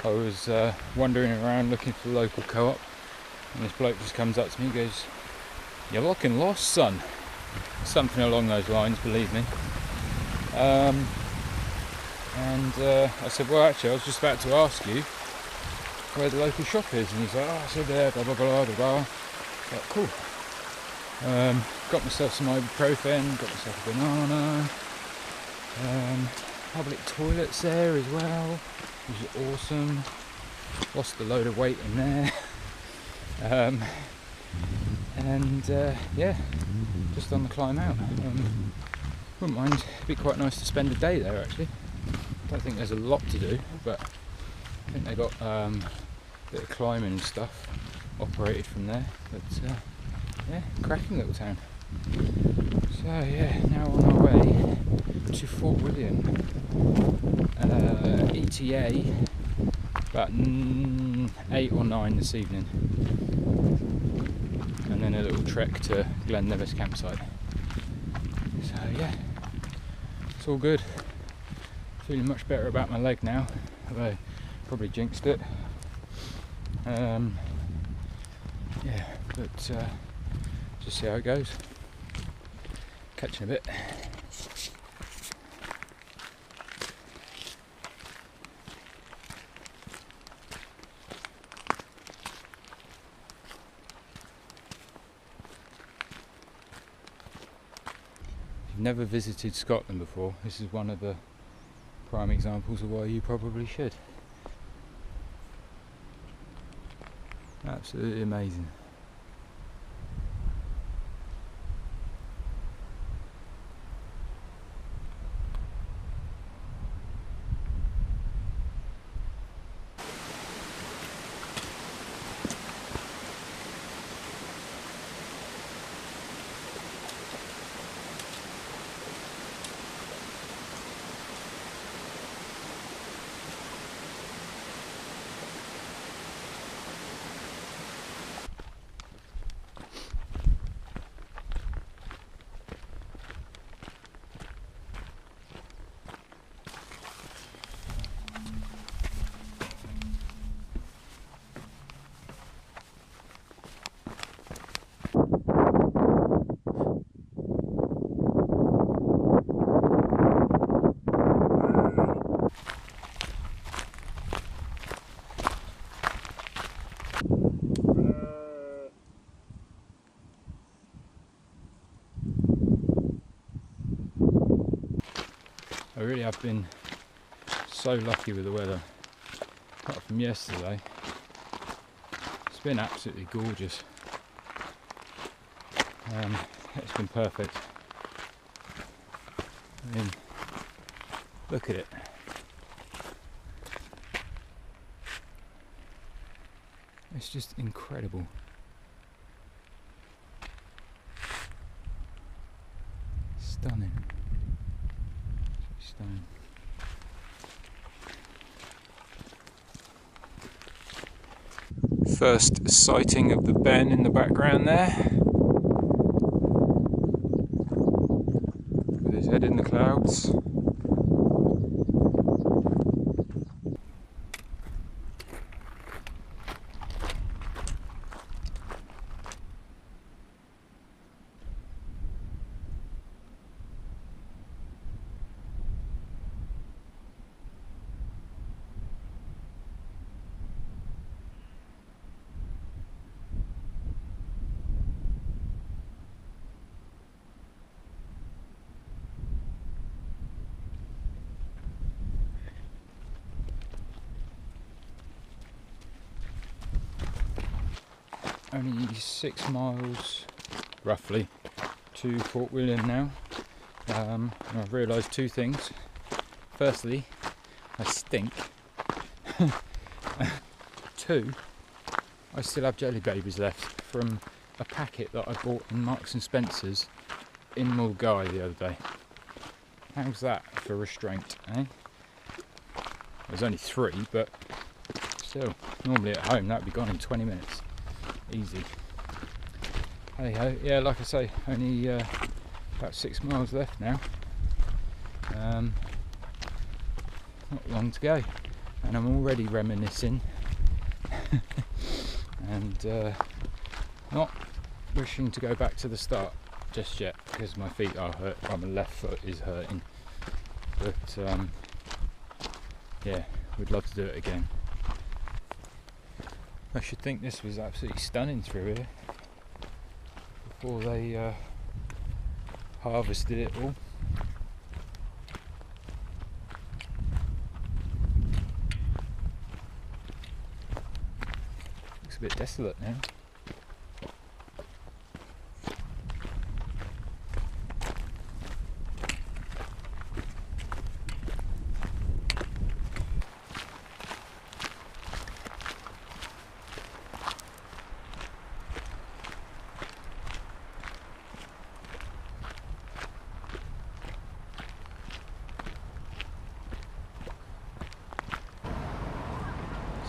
I was wandering around looking for the local co-op, and this bloke just comes up to me and goes, "You're looking lost, son." Something along those lines, believe me. And I said, "Well, actually, I was just about to ask you where the local shop is." And he's like, "Oh, it's over there, blah blah blah blah blah." Like, cool. Got myself some ibuprofen, got myself a banana. Public toilets there as well, which is awesome. Lost a load of weight in there. Yeah, just on the climb out. Wouldn't mind, it'd be quite nice to spend a day there actually. Don't think there's a lot to do, but I think they got a bit of climbing and stuff operated from there. But yeah, cracking little town. So yeah, now on our way to Fort William. ETA about 8 or 9 this evening, and then a little trek to Glen Nevis campsite. So yeah, it's all good. Feeling much better about my leg now, although probably jinxed it. Yeah, but just see how it goes. Catch you in a bit. If you've never visited Scotland before, this is one of the prime examples of why you probably should. Absolutely amazing. I really have been so lucky with the weather, apart from yesterday. It's been absolutely gorgeous. It's been perfect. I mean, look at it. It's just incredible. Stunning. Stunning. First sighting of the Ben in the background there, with his head in the clouds. only 6 miles roughly to Fort William now, and I've realised 2 things. Firstly, I stink. 2, I still have jelly babies left from a packet that I bought in Marks and Spencer's in Mulgai the other day. How's that for restraint, eh? There's only 3, but still, normally at home that would be gone in 20 minutes. Easy. Hey ho, yeah, like I say, only about 6 miles left now. Not long to go, and I'm already reminiscing and not wishing to go back to the start just yet because my feet are hurt. My left foot is hurting, but yeah, we'd love to do it again. I should think this was absolutely stunning through here before they harvested it all. Looks a bit desolate now.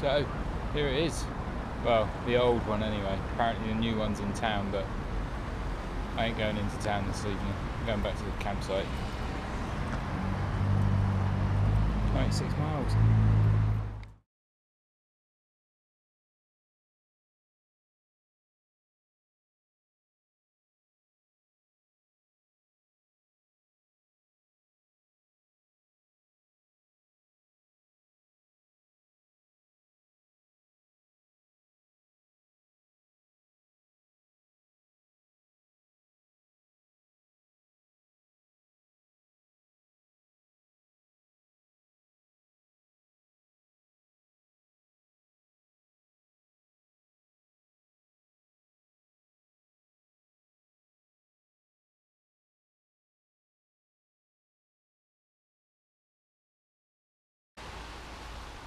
So here it is. Well, the old one anyway. Apparently the new one's in town, but I ain't going into town this evening. I'm going back to the campsite. 26 miles.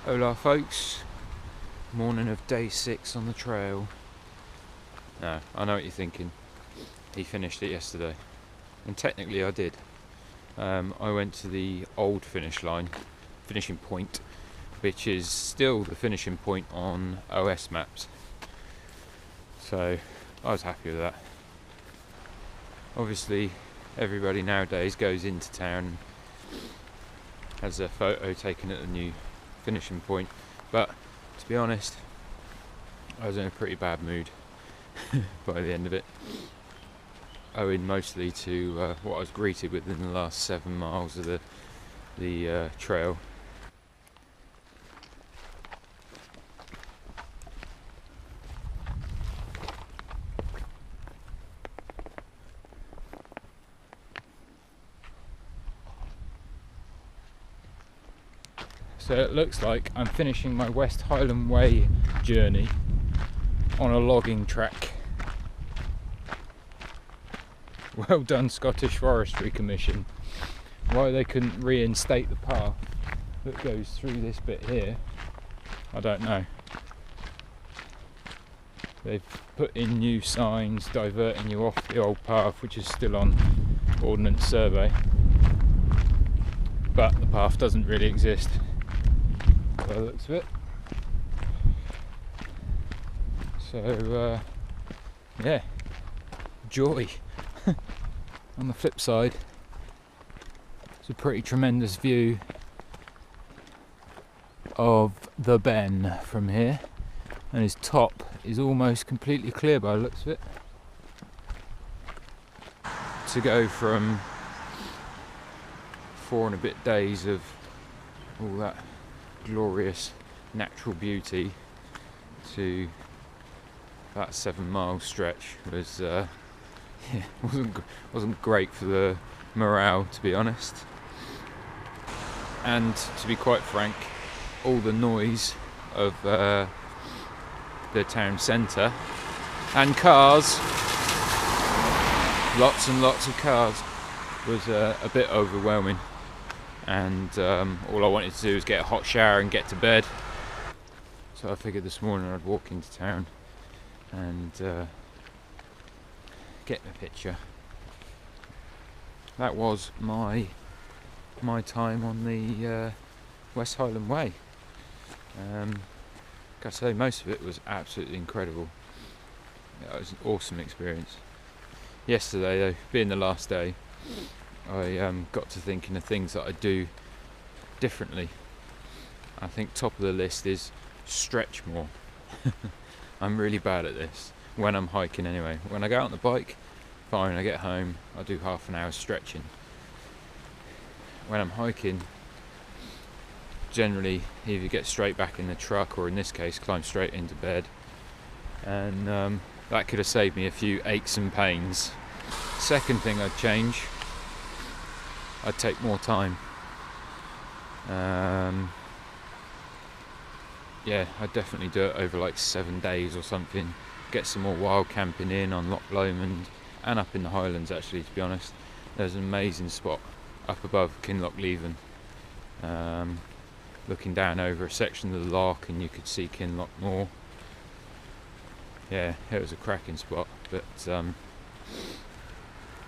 Hola folks, morning of day 6 on the trail. No, I know what you're thinking. He finished it yesterday, and technically I did. I went to the old finishing point, which is still the finishing point on OS maps. So I was happy with that. Obviously everybody nowadays goes into town, has their photo taken at the new finishing point, but to be honest, I was in a pretty bad mood by the end of it, owing mostly to what I was greeted with in the last 7 miles of the trail. So it looks like I'm finishing my West Highland Way journey on a logging track. Well done, Scottish Forestry Commission. Why they couldn't reinstate the path that goes through this bit here, I don't know. They've put in new signs diverting you off the old path, which is still on Ordnance Survey, but the path doesn't really exist by the looks of it. So yeah, joy. On the flip side, it's a pretty tremendous view of the Ben from here, and his top is almost completely clear by the looks of it. To go from 4 and a bit days of all that glorious natural beauty to that 7 mile stretch was yeah, wasn't great for the morale, to be honest. And to be quite frank, all the noise of the town centre and cars, lots and lots of cars, was a bit overwhelming. And all I wanted to do was get a hot shower and get to bed. So I figured this morning I'd walk into town and get a picture. That was my time on the West Highland Way. Gotta say, most of it was absolutely incredible. It was an awesome experience. Yesterday, though, being the last day, I got to thinking of things that I do differently. I think top of the list is stretch more. I'm really bad at this when I'm hiking anyway. When I go out on the bike, fine, I get home, I do half an hour stretching. When I'm hiking, generally either get straight back in the truck or in this case climb straight into bed, and that could have saved me a few aches and pains. Second thing I'd change, I'd take more time. Yeah, I'd definitely do it over like 7 days or something. Get some more wild camping in on Loch Lomond and up in the Highlands, actually, to be honest. There's an amazing spot up above Kinloch Leven, looking down over a section of the loch, and you could see Kinloch Moor. Yeah, it was a cracking spot, but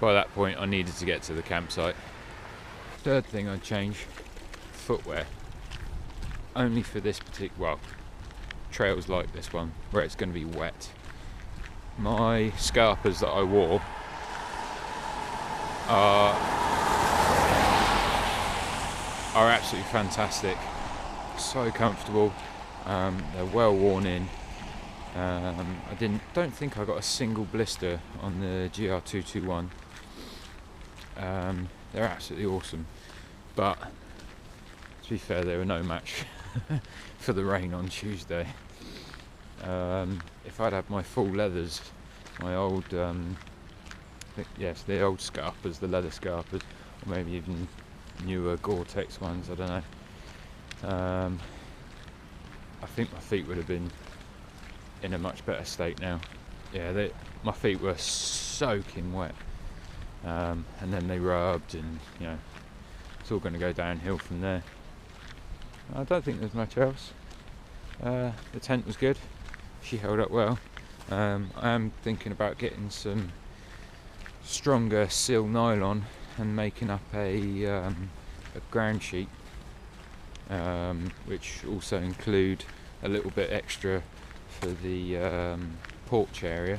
by that point I needed to get to the campsite. Third thing I'd change, footwear. Only for this particular, well, trails like this one where it's going to be wet. My scarpers that I wore are absolutely fantastic. So comfortable. They're well worn in. I don't think I got a single blister on the GR221. They're absolutely awesome, but to be fair, they were no match for the rain on Tuesday. If I'd had my full leathers, my old, yes, the old scarpers, the leather scarpers, or maybe even newer Gore-Tex ones, I don't know. I think my feet would have been in a much better state now. Yeah, my feet were soaking wet, and then they rubbed, and you know, it's all going to go downhill from there. I don't think there's much else. The tent was good, she held up well. I am thinking about getting some stronger seal nylon and making up a ground sheet, which also include a little bit extra for the porch area,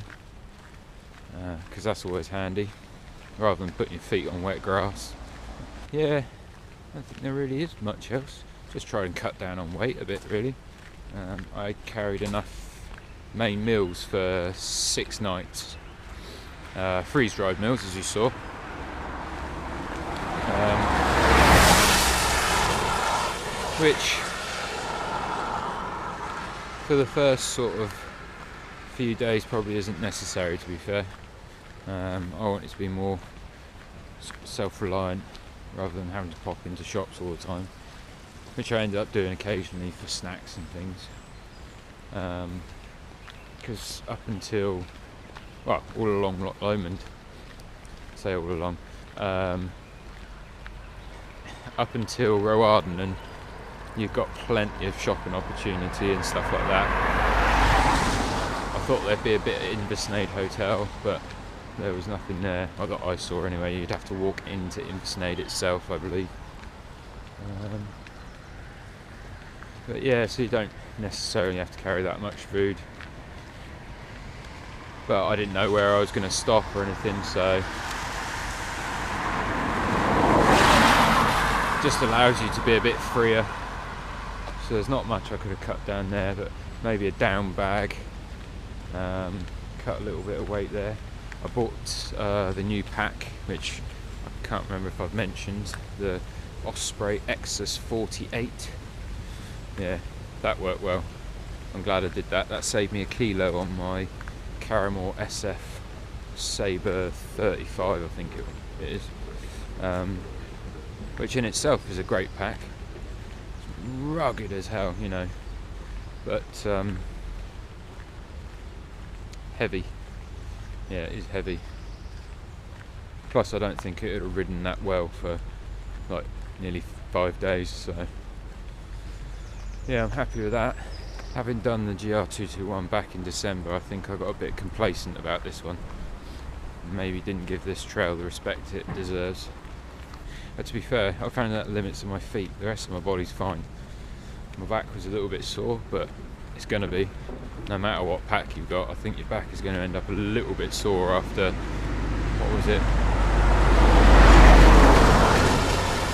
because that's always handy rather than putting your feet on wet grass. Yeah, I don't think there really is much else. Just try and cut down on weight a bit, really. I carried enough main meals for 6 nights, freeze-dried meals, as you saw. Which, for the first sort of few days, probably isn't necessary, to be fair. I want it to be more self-reliant rather than having to pop into shops all the time, which I ended up doing occasionally for snacks and things. Because up until, well, all along Loch Lomond, say all along, up until Roarden, and you've got plenty of shopping opportunity and stuff like that. I thought there'd be a bit at Inversnaid Hotel, but there was nothing there, or that I saw anyway. You'd have to walk into Inversnaid itself, I believe. But yeah, so you don't necessarily have to carry that much food. But I didn't know where I was going to stop or anything, so just allows you to be a bit freer. So there's not much I could have cut down there, but maybe a down bag, cut a little bit of weight there. I bought the new pack, which I can't remember if I've mentioned, the Osprey Exus 48. Yeah, that worked well. I'm glad I did that. That saved me a kilo on my Caramore SF Sabre 35, I think it is, which in itself is a great pack. It's rugged as hell, you know, but heavy. Yeah, it is heavy. Plus I don't think it would have ridden that well for like nearly 5 days, so yeah, I'm happy with that. Having done the GR221 back in December, I think I got a bit complacent about this one. Maybe didn't give this trail the respect it deserves. But to be fair, I found that limits of my feet. The rest of my body's fine. My back was a little bit sore, but it's going to be. No matter what pack you've got, I think your back is going to end up a little bit sore after, what was it?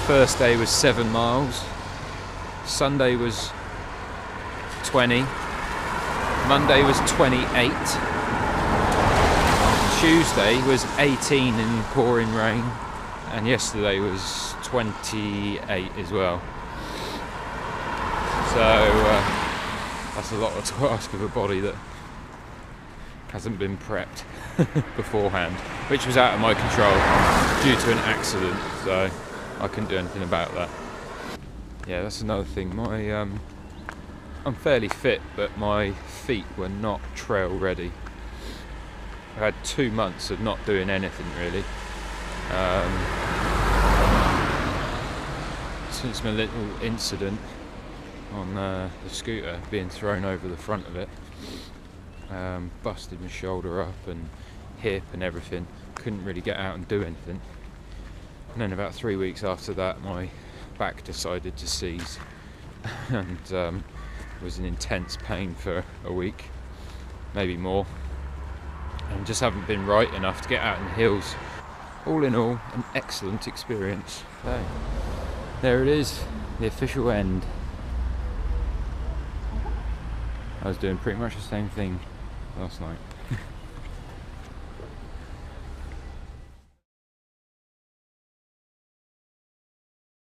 First day was 7 miles. Sunday was 20. Monday was 28. Tuesday was 18 in pouring rain. And yesterday was 28 as well. So that's a lot to ask of a body that hasn't been prepped beforehand, which was out of my control due to an accident, so I couldn't do anything about that. Yeah, that's another thing. I'm fairly fit, but my feet were not trail ready. I had 2 months of not doing anything really. Since my little incident on the scooter being thrown over the front of it, busted my shoulder up and hip and everything, couldn't really get out and do anything. And then about 3 weeks after that, my back decided to seize and was in intense pain for a week, maybe more, and just haven't been right enough to get out in hills. All in all, an excellent experience. So, there it is, the official end. I was doing pretty much the same thing last night.